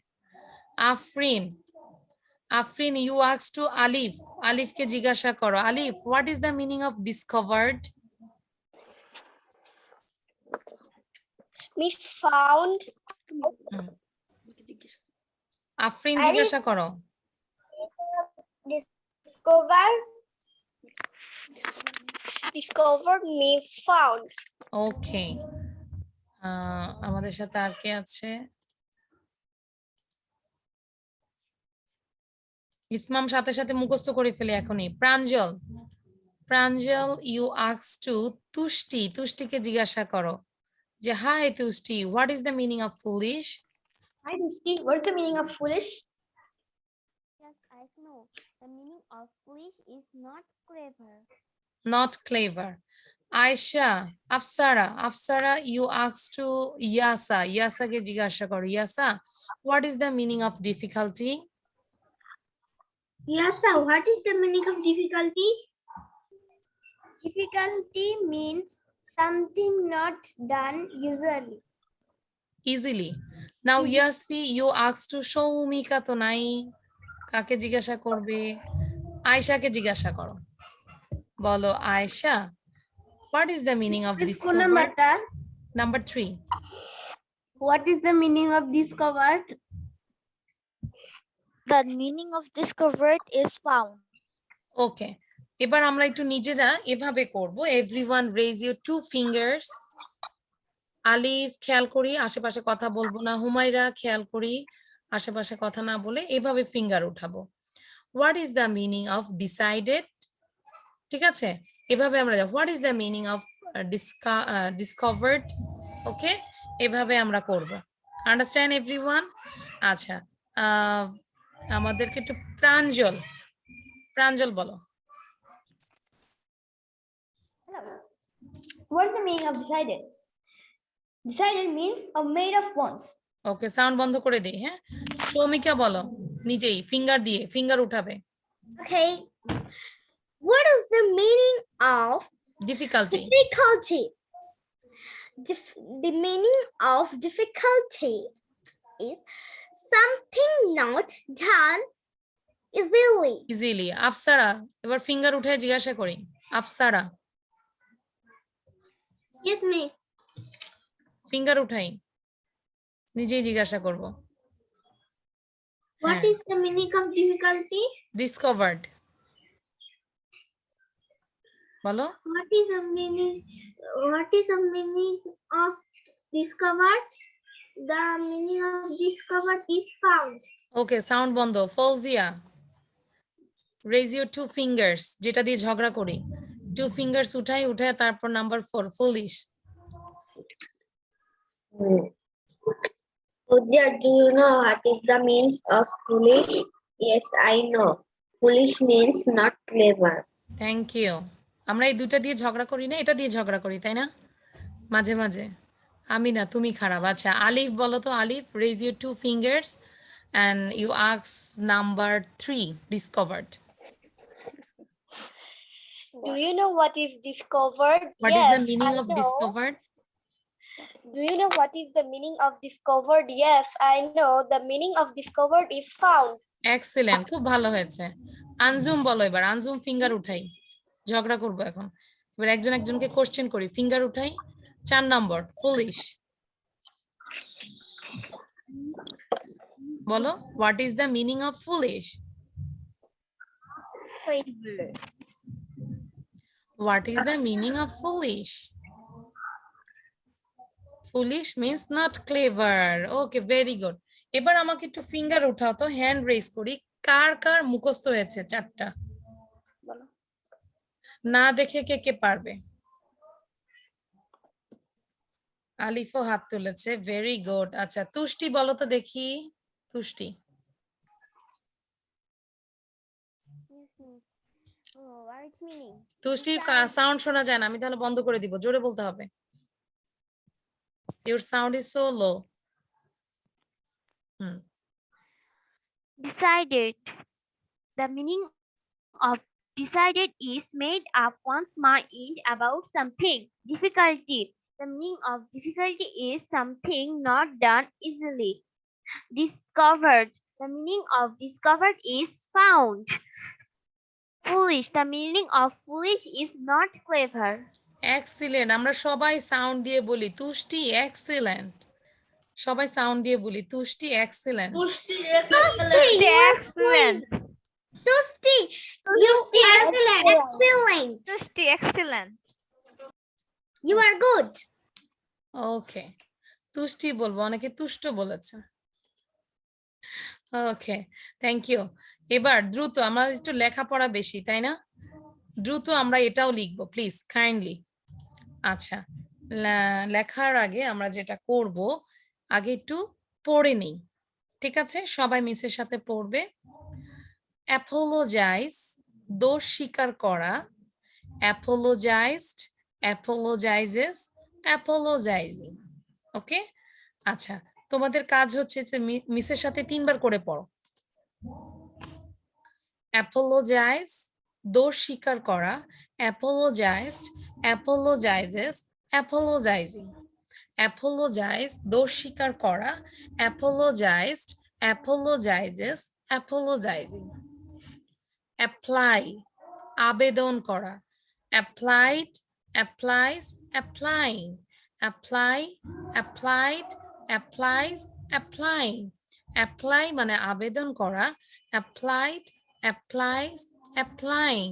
আফরিন you ask to আলিফ, আলিফকে জিজ্ঞাসা করো আলিফ, what is the meaning of discovered? We found. Afrin জিজ্ঞাসা করো। Discovered me found. ওকে, আমাদের সাথে আর কে আছে? ইসমাম সাথে সাথে মুখস্থ করে ফেলে এখনই। Pranjal you ask to Tushti, তুষ্টিকে জিজ্ঞাসা করো যে hi Tushti, what is the meaning of foolish? Hi, Dusty. What's the meaning of foolish? Yes, I know. The meaning of foolish is not clever. Not clever. Aisha, Afsara, you ask to Yasa ke jigyasha karo. Yasa, what is the meaning of difficulty? Yes, sir. What is the meaning of difficulty? Difficulty means something not done usually. Easily. Now Yasfi, you ask to Shoumika to nai. Kake jigyasha korbe? Aisha ke jigyasha karo. Bolo Aisha, what is the meaning of discovered? Number 3. What is the meaning of discovered? The meaning of discovered is found. Okay, এবার আমরা একটু নিজেরা এভাবে করব। Everyone raise your 2 fingers. Alif খেয়াল করি, আশেপাশে কথা বলবো না। হুমায়রা খেয়াল করি, আশেপাশে কথা না বলে এভাবে ফিঙ্গার উঠাবো। What is the meaning of decided? ঠিক আছে, এভাবে আমরা what is the meaning of discovered? Okay, এভাবে আমরা করব। Understand everyone? আচ্ছা, আমাদেরকে একটু প্রাঞ্জল বলো। Hello. What's the meaning of decided? Decided means made of once. Okay, sound বন্ধ করে দেই। হ্যাঁ, সৌমিকা বলো নিজেই ফিঙ্গার দিয়ে, ফিঙ্গার উঠাবে। Okay. What is the meaning of difficulty. The meaning of difficulty is something not done easily. Easily. Afsara, এবার finger উঠে জিজ্ঞাসা করি। Afsara, Yes, miss. ফিঙ্গার উঠাই, নিজেই জিজ্ঞাসা করব। What is the meaning of difficulty? Discovered বলো। What is the meaning of discovered? The meaning of discovered is found. Okay, sound বন্ধ। ফৌজিয়া, রেজ ইউর 2 ফিঙ্গার্স, যেটা দিয়ে ঝগড়া করি। 2 ফিঙ্গার্স উঠাই, তারপর number 4 foolish. Fauziya, do you know what is the meaning of foolish? Yes, I know. Foolish means not clever. Thank you. আমরা এই দুটা দিয়ে ঝগড়া করি না, এটা দিয়ে ঝগড়া করি, তাই না? মাঝে মাঝে। আমি না, তুমি খারাপ। আচ্ছা, আলিফ বলো তো। Alif, raise your 2 fingers and you ask number 3 discovered. Do you know what is discovered? What is Yes, the meaning I of know. discovered? Do you know what is the meaning of discovered? Yes, I know. The meaning of discovered is found. Excellent, খুব ভালো হয়েছে। আনজুম বলো এবার, Anjum finger উঠাই, ঝগড়া করবো এখন। এবার একজন একজনকে কোশ্চেন করি, ফিঙ্গার উঠাই। 4 নম্বর ফুলিশ বলো, what is the meaning of foolish? What is the meaning of foolish? Foolish means not clever. Okay, very good. এবার আমাকে একটু ফিঙ্গার উঠাও তো, হ্যান্ড রেজ করি। কার কার মুখস্থ হয়েছে 4টা? না দেখে কে কে পারবে? আলিফও হাত তুলেছে, ভেরি গুড। আচ্ছা, তুষ্টি বলো তো দেখি, তুষ্টি। তুষ্টি সাউন্ড শোনা যায় না, আমি তাহলে বন্ধ করে দিব, জোরে বলতে হবে। Your sound is so low. Decided. The meaning of decided is made up one's mind about something. Difficulty. The meaning of difficulty is something not done easily. Discovered. The meaning of discovered is found. Foolish. The meaning of foolish is not clever. Excellent, আমরা সবাই sound দিয়ে বলি তুষ্টি excellent. সবাই sound দিয়ে বলি তুষ্টি excellent. Excellent. Tusti, you are excellent. Tushti, excellent. You are good. ওকে, তুষ্টি বলবো, অনেকে তুষ্ট বলেছে। ওকে, থ্যাংক ইউ। এবার দ্রুত, আমরা একটু লেখাপড়া বেশি তাই না, দ্রুত আমরা এটাও লিখবো প্লিজ কাইন্ডলি। আচ্ছা, লেখার আগে আমরা যেটা করব, আগে একটু পড়ে নিই, ঠিক আছে? সবাই মিসের সাথে পড়বে। অ্যাপোলোজাইজ, দোষ স্বীকার করা। অ্যাপোলোজাইজড, অ্যাপোলোজাইজেস, অ্যাপোলোজাইজিং। ওকে, আচ্ছা, তোমাদের কাজ হচ্ছে যে মিসের সাথে 3 বার করে পড়ো। অ্যাপোলোজাইজ, দোষ স্বীকার করা। অ্যাপোলোজাইজড, অ্যাপোলোজাইজেস, অ্যাপোলোজাইজিং। অ্যাপোলোজাইজ, দোষ স্বীকার করা। অ্যাপোলোজাইজড, অ্যাপোলোজাইজেস, অ্যাপোলোজাইজিং। অ্যাপ্লাই, আবেদন করা। Applied, applies, applying. Apply, applied, applies, applying. Apply মানে আবেদন করা। Applied, applies, applying.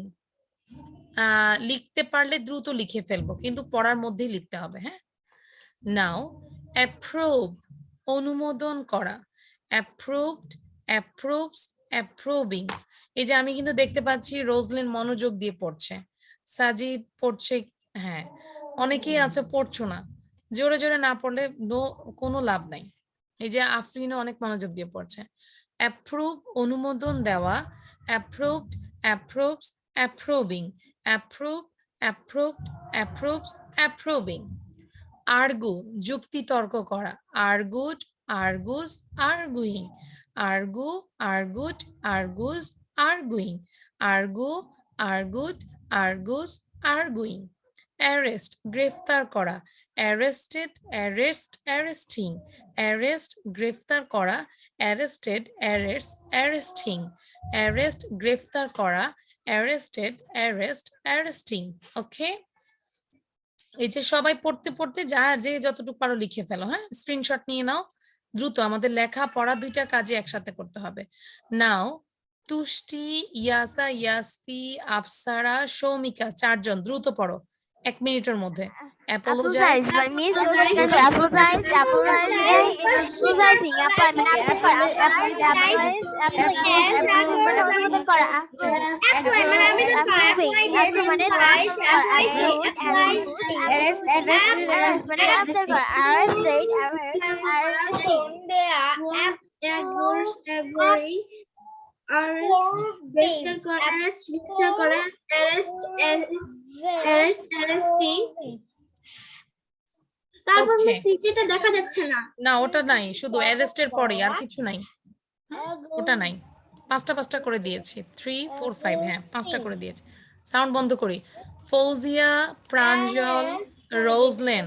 লিখতে পারলে দ্রুত লিখে ফেলবো, কিন্তু পড়ার মধ্যেই লিখতে হবে। হ্যাঁ, নাও অ্যাপ্রুভ, অনুমোদন করা। Approved, approves, approving. এই যে আমি কিন্তু দেখতে পাচ্ছি রোজলিন মনোযোগ দিয়ে পড়ছে, সাজিদ পড়ছে, হ্যাঁ, অনেকেই আছে পড়ছো না। জোরে জোরে না পড়লে কোনো লাভ নাই। এই যে আফরিনও অনেক মনোযোগ দিয়ে পড়ছে। অ্যাপ্রুভ, অনুমোদন দেওয়া। Approved, approves, approving. Approve, approved, approves, approving. Argue, যুক্তি তর্ক করা। Argued, argues, arguing. Argue, argued, argues, arguing. Argue, argued, argues, arguing. Arrest, গ্রেফতার করা। Arrested, arrest, arresting. অ্যারেস্ট, গ্রেফতার করা। Arrested, arrest, arresting. অ্যারেস্ট, গ্রেফতার করা। Arrested, arrest, arresting. ওকে, এই যে সবাই পড়তে পড়তে যে যতটুকু পারো লিখে ফেলো। হ্যাঁ, স্ক্রিনশট নিয়ে নাও দ্রুত, আমাদের লেখা পড়া দুইটার কাজে একসাথে করতে হবে। নাও তুষ্টি, ইয়াসা, ইয়াসফি, আফসারা, সৌমিকা 4 জন দ্রুত পড়ো 1 মিনিটের মধ্যে। Apologize, Apologize, but means apologize, apologizing, তারপর Okay. সিটিতে দেখা যাচ্ছে না। না ওটা নাই, শুধু অ্যারেস্টের পরে আর কিছু নাই। ওটা নাই, 5টা করে দিয়েছি, 3 4 5, হ্যাঁ 5টা করে দিয়েছি। সাউন্ড বন্ধ করি। ফৌজিয়া, প্রাঞ্জল, রোজলেন,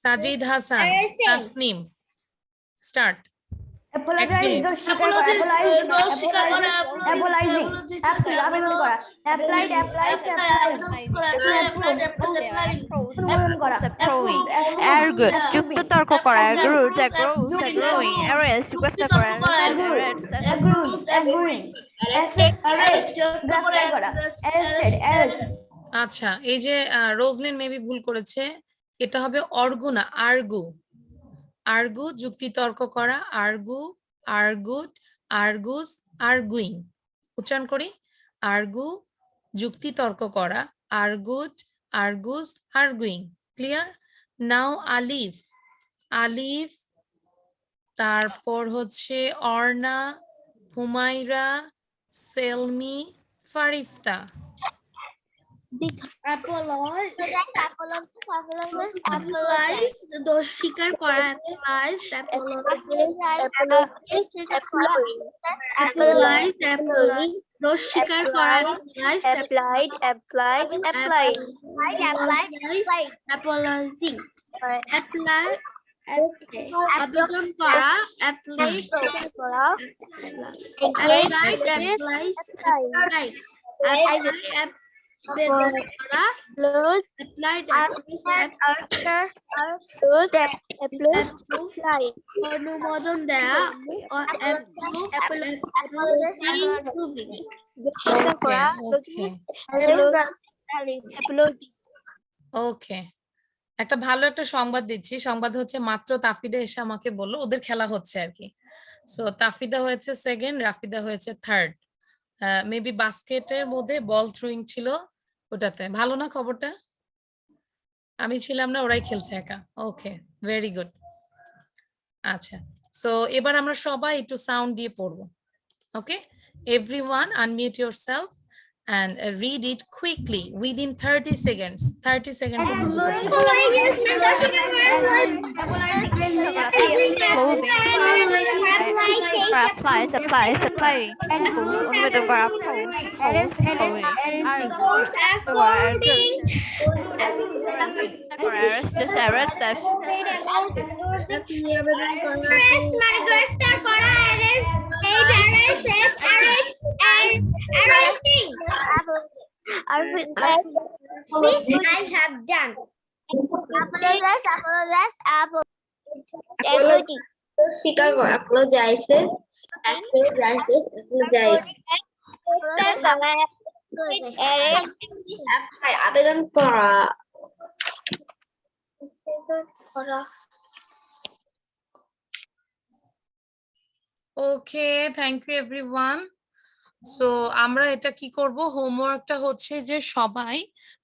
সাজিদ হাসান, তাসনিম। স্টার্ট। Apologize, দোষ স্বীকার করা, apologizing, আবেদন করা, applied, অনুমোদন করা, Approving, argue, যুক্ত তর্ক করা, agree, agreeing, arrest, request করা, agreeing, arrest, গ্রেফতার করা, arrest, আচ্ছা, এই যে রোজলিন মেবি ভুল করেছে, এটা হবে অর্গু না, আর্গু। আর্গু যুক্তি তর্ক করা, আর্গু, আর্গুড, আর্গুস, আর্গুইং। উচ্চারণ করি, আর্গু যুক্তি তর্ক করা, আর্গুড, আর্গুস, আর্গুইং। ক্লিয়ার? নাও আলিফ, আলিফ, তারপর হচ্ছে অর্ণা, হুমায়রা, সেলমি, ফারিফতা। apologize, দোষ স্বীকার করা, apologize, দোষ স্বীকার করা, apologizing, আবেদন করা, applied, অনুমোদন দেয়া, ওকে, একটা ভালো একটা সংবাদ দিচ্ছি। সংবাদ হচ্ছে মাত্র তাফিদা এসে আমাকে বললো ওদের খেলা হচ্ছে আর কি। সো তাফিদা হয়েছে সেকেন্ড, রাফিদা হয়েছে থার্ড। মেবি বাস্কেটের মধ্যে বল থ্রোয়িং ছিল ওটাতে। ভালো না খবরটা? আমি ছিলাম না, ওরাই খেলছে একা। Okay, very good. আচ্ছা, সো এবার আমরা সবাই একটু সাউন্ড দিয়ে পড়বো। Okay, everyone unmute yourself and read it quickly within 30 seconds. 30 seconds. I have done. Apologizes, আবেদন করা। Okay, thank you everyone. So আমরা এটা কি করব, হোমওয়ার্কটা হচ্ছে যে সবাই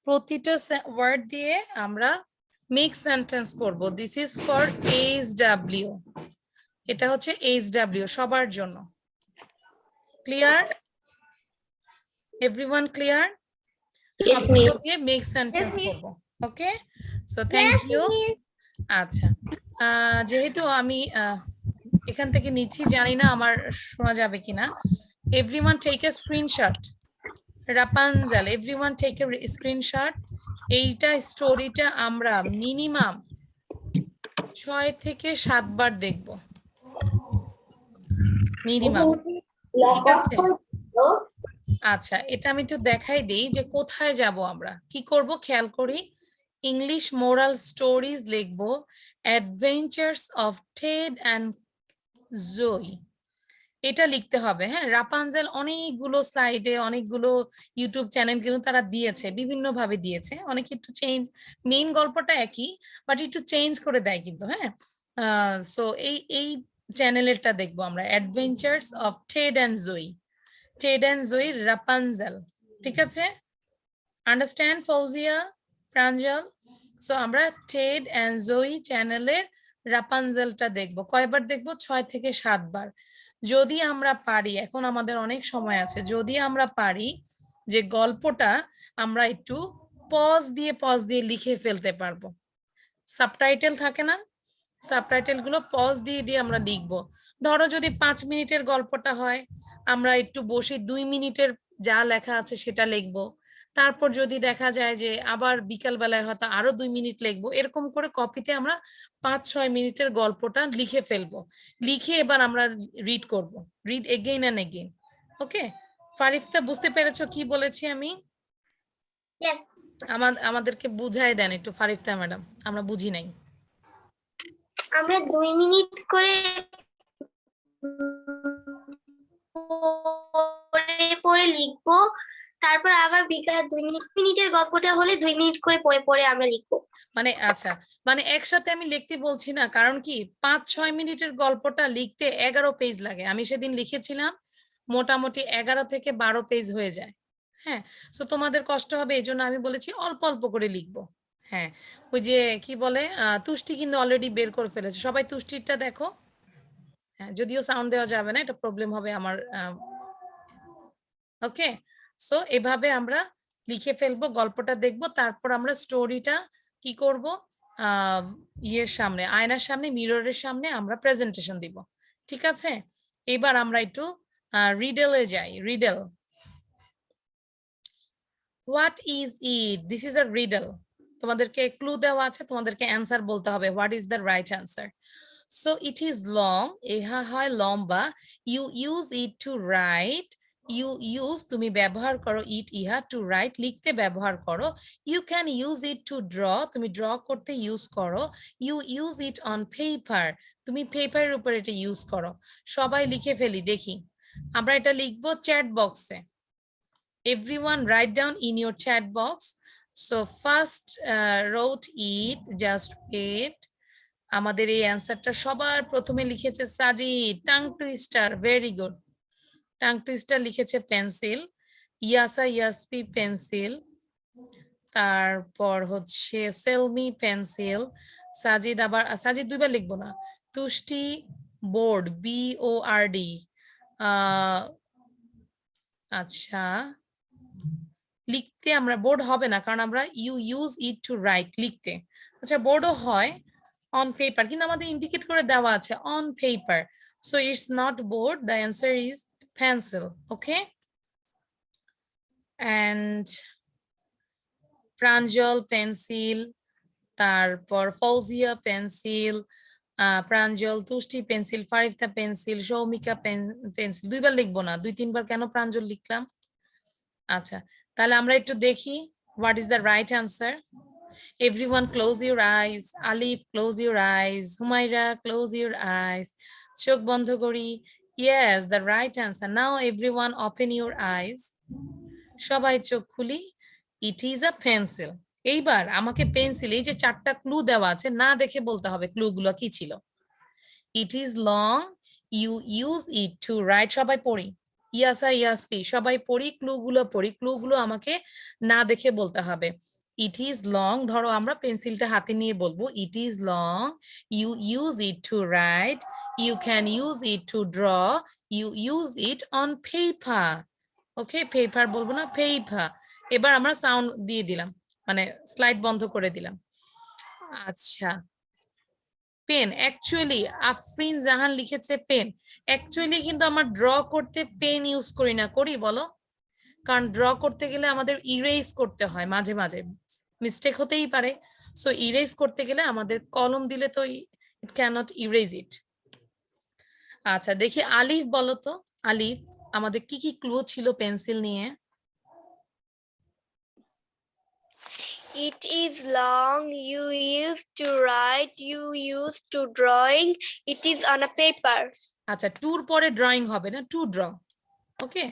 প্রতিটা ওয়ার্ড দিয়ে আমরা মিক্স সেন্টেন্স করব। দিস ইজ ফর এইচডব্লিউ, এটা হচ্ছে এইচডব্লিউ সবার জন্য। ক্লিয়ার? Everyone clear? দিয়ে মিক্স সেন্টেন্স করব। ওকে, সো থ্যাংক ইউ। আচ্ছা, যেহেতু আমি এখান থেকে নিচ্ছি, জানি না আমার শোনা যাবে কিনা। Everyone take a screenshot. Rapunzel, everyone take a screenshot. এইটা স্টোরিটা আমরা মিনিমাম 6 থেকে 7 বার দেখব, মিনিমাম। আচ্ছা, এটা আমি একটু দেখাই দিই যে কোথায় যাব আমরা, কি করব খেয়াল করি। ইংলিশ মোরাল স্টোরিজ লিখব, অ্যাডভেঞ্চার্স অফ টেড অ্যান্ড জোই, এটা লিখতে হবে। হ্যাঁ, রাপানজেল অনেকগুলো স্লাইডে, অনেকগুলো ইউটিউব চ্যানেল কিন্তু তারা দিয়েছে, বিভিন্ন ভাবে দিয়েছে, অনেক একটু চেঞ্জ, মেইন গল্পটা একই বাট একটু চেঞ্জ করে দেয় কিন্তু। হ্যাঁ, সো এই চ্যানেলেরটা দেখবো আমরা, adventures of Ted and Joey, Ted and Joey Rapunzel. ঠিক আছে, আন্ডারস্ট্যান্ড ফৌজিয়া, প্রাঞ্জল? সো আমরা টেড অ্যান্ড জোই চ্যানেলের রাপানজেলটা দেখবো। কয়বার দেখবো? 6 থেকে 7 বার। যদি আমরা পারি, এখন আমাদের অনেক সময় আছে, যদি আমরা পারি যে গল্পটা আমরা একটু পজ দিয়ে লিখে ফেলতে পারবো। সাবটাইটেল থাকে না, সাবটাইটেল গুলো পজ দিয়ে আমরা লিখবো। ধরো যদি 5 মিনিটের গল্পটা হয়, আমরা একটু বসে 2 মিনিটের যা লেখা আছে সেটা লিখবো, তারপর যদি দেখা যায় যে আবার বিকাল বেলায় হয়তো আরো 2 মিনিট লিখবো, এরকম করে কপিতে আমরা 5-6 মিনিটের গল্পটা লিখে ফেলবো, লিখে এবার আমরা রিড করব, রিড এগেইন এন্ড এগেইন। ওকে, ফারিফতা বুঝতে পেরেছো কি বলেছি আমি? Yes. আমাদেরকে বুঝাই দেন একটু ফারিফতা ম্যাডাম, আমরা বুঝি নাই। আমরা 2 মিনিট করে পড়ে লিখবো, তারপর আবার বিকাল 2 মিনিটের গল্পটা হলে 2 মিনিট করে পড়ে পড়ে আমরা লিখবো। মানে আচ্ছা, মানে একসাথে আমি লিখতে বলছি না, কারণ কি 5-6 মিনিটের গল্পটা লিখতে 11 পেজ লাগে। আমি সেদিন লিখেছিলাম মোটামুটি 11 থেকে 12 পেজ হয়ে যায়। হ্যাঁ, সো তোমাদের কষ্ট হবে, এই জন্য আমি বলেছি অল্প অল্প করে লিখবো। হ্যাঁ, ওই যে কি বলে তুষ্টি কিন্তু অলরেডি বের করে ফেলেছে, সবাই তুষ্টিরটা দেখো। হ্যাঁ, যদিও সাউন্ড দেওয়া যাবে না, এটা প্রবলেম হবে আমার। ওকে, সো এভাবে আমরা লিখে ফেলবো, গল্পটা দেখবো, তারপর আমরা স্টোরিটা কি করব, ইয়ের সামনে, আয়নার সামনে, মিররের সামনে আমরা প্রেজেন্টেশন দিব। ঠিক আছে, এবার আমরা একটু রিডেলে যাই। Riddle, what is it? This is a riddle. তোমাদেরকে ক্লু দেওয়া আছে, তোমাদেরকে অ্যান্সার বলতে হবে, what is the right answer. So it is long, ইহা হয় লম্বা, you use it to write, you use তুমি ব্যবহার করো, ইট ইহা, টু রাইট লিখতে ব্যবহার করো, you can use it to draw তুমি ড্র করতে ইউজ করো, you use it on paper তুমি পেপারের উপর এটা ইউজ করো। সবাই লিখে ফেলি দেখি, আমরা এটা লিখবো চ্যাট বক্সে। Everyone write down in your chat box. So first wrote it, just wait. আমাদের এই অ্যান্সারটা সবার প্রথমে লিখেছে Sajid, tongue twister, very good. Tongue twister লিখেছে পেন্সিল, ইয়াসা ইয়াসপি পেন্সিল, তারপর হচ্ছে সেলমি পেন্সিল, সাজিদ আবার, সাজিদ দুইবার লিখবো না, তুষ্টি বোর্ড, BORD। আচ্ছা, লিখতে আমরা বোর্ড হবে না, কারণ আমরা you use it to write লিখতে। আচ্ছা, বোর্ডও হয় অন পেপার, কিন্তু আমাদের ইন্ডিকেট করে দেওয়া আছে on paper, so it's not board, the answer is pencil. Okay, and Pranjal pencil, তারপর Fouzia pencil, Pranjal, Tushti pencil, Farifta pencil, Soumika pencil. দুইবার লিখবো না, 2-3 বার কেন প্রাঞ্জল লিখলাম? আচ্ছা, তাহলে আমরা একটু দেখি what is the right answer. Everyone close your eyes. Alif, close your eyes. Humaira, close your eyes. চোখ বন্ধ করি। Yes, the right answer. Now everyone open your eyes. সবাই চোখ খুলি। It is a pencil. এইবার আমাকে পেন্সিল, এই যে 4টা ক্লু দেওয়া আছে, না দেখে বলতে হবে ক্লুগুলো কি ছিল। It is long, you use it to write. সবাই পড়ি, ইয়াসা ইয়াসপি সবাই পড়ি, ক্লুগুলো পড়ি, ক্লুগুলো আমাকে না দেখে বলতে হবে। It is long, ধরো আমরা পেন্সিলটা হাতে নিয়ে বলবো, it is long, you use it to write, you can use it to draw, you use it on paper. Okay, paper বলবো না, পেপার। এবার আমরা সাউন্ড দিয়ে দিলাম, মানে স্লাইড বন্ধ করে দিলাম। আচ্ছা, পেন, অ্যাকচুয়ালি আফরিন জাহান লিখেছে পেন, অ্যাকচুয়ালি কিন্তু আমরা ড্র করতে পেন ইউজ করি না, করি বলো? কারণ ড্র করতে গেলে আমাদের ইরেজ করতে হয়, মাঝে মাঝে মিস্টেক হতেই পারে, সো ইরেজ করতে গেলে আমাদের কলম দিলে তো ইট ক্যানট ইরেজ ইট। আচ্ছা, দেখি আলিফ বলো তো, আলিফ আমাদের কি কি ক্লু ছিল পেন্সিল নিয়ে? It is long, you used to write, you used to drawing, it is on a paper. আচ্ছা, টুর পরে ড্রয়িং হবে না, টু ড্র। ওকে,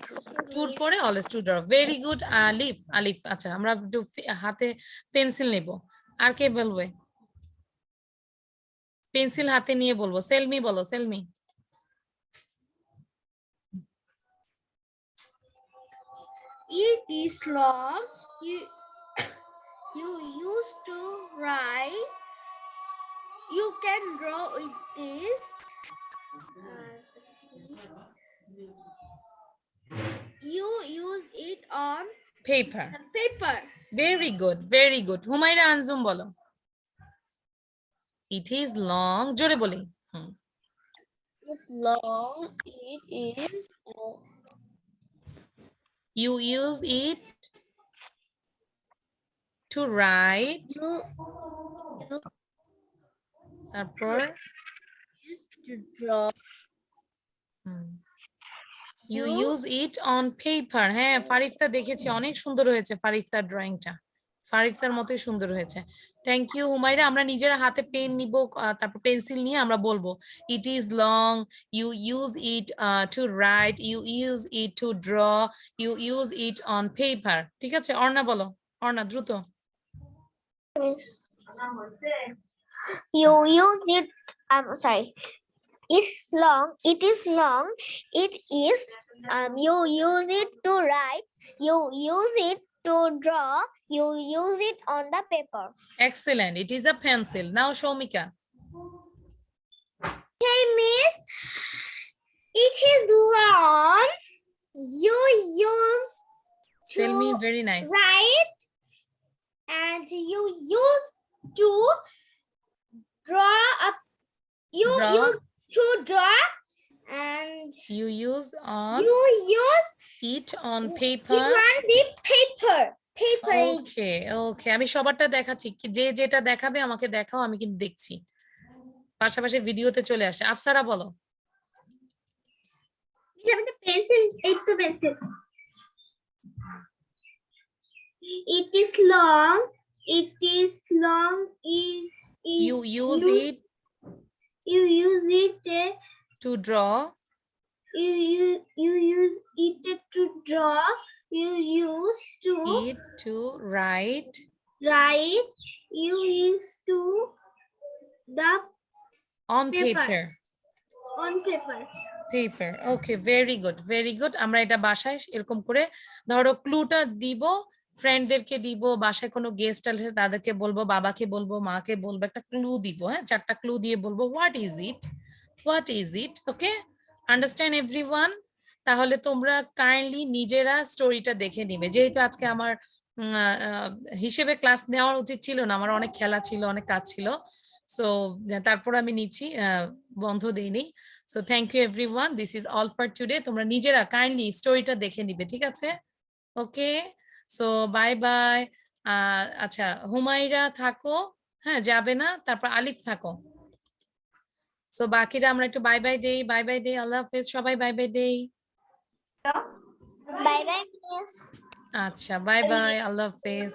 টুর পরে always two draw. Very good আলিফ, আলিফ। আচ্ছা, আমরা একটু হাতে পেন্সিল নেব, আর কে বলবে? পেন্সিল হাতে নিয়ে বলবো, সেলমি বলো, সেলমি। It is long. You used to write. You can draw with this. You use it on paper. paper. Very good, very good. Humaira Anjum বলো। ইট ইজ লং, জোরে বলি। It's long, it is You use it to write. তারপর To draw. You use it on paper. হ্যাঁ ফারিফতা দেখেছি অনেক সুন্দর হয়েছে ফারিফতার ড্রয়িংটা ফারিফতার মতোই সুন্দর হয়েছে থ্যাংক ইউ হুমায়রা আমরা নিজেরা হাতে পেন নিব তারপর পেন্সিল নিয়ে আমরা বলবো it is long you use it to write you use it to draw you use it on paper ঠিক আছে অর্ণা বলো অর্ণা দ্রুত You use it. Sorry. It's long. It is long. It is. You use it to write. You use it to draw. You use it on the paper. Excellent. It is a pencil. Now Shomika. Hey, Miss. It is long. You use Tell me very nice. write, and you use to draw up. You Draw. use to draw, and You use on you use it on it paper. on the paper. Paper. Okay, okay. আমি সবারটা দেখাচ্ছি যে যেটা দেখাবে আমাকে দেখাও আমি কিন্তু দেখছি পাশাপাশি ভিডিওতে চলে আসে আফসারা বলো Pencil. It's the pencil. It is long. It is long. You use it You use it. to draw You use it to draw. You use to it to write write. You use to the on Paper. paper. on paper. Paper okay very good আমরা এটা বাসায় এরকম করে ধরো ক্লুটা দিব ফ্রেন্ডদেরকে দিব বাসায় কোনো গেস্ট আসলে তাদেরকে বলবো বাবাকে বলবো মাকে বলবো একটা ক্লু দিব হ্যাঁ 4টা ক্লু দিয়ে বলবো what is it okay understand everyone তাহলে তোমরা কাইন্ডলি নিজেরা স্টোরিটা দেখে নিবে যেহেতু আজকে আমার হিসেবে ক্লাস নেওয়ার উচিত ছিল না আমার অনেক খেলা ছিল অনেক কাজ ছিল সো তারপর আমি নিচ্ছি বন্ধ দেইনি so thank you everyone this is all for today তোমরা নিজেরা কাইন্ডলি স্টোরিটা দেখে নিবে ঠিক আছে ওকে সো বাই বাই আচ্ছা হুমায়রা থাকো হ্যাঁ যাবে না তারপর আলিফ থাকো সো বাকিরা আমরা একটু বাই বাই দেই আল্লাহ হাফেজ সবাই বাই বাই দেই Bye bye, Miss. আচ্ছা বাই বাই আল্লাহ হাফেজ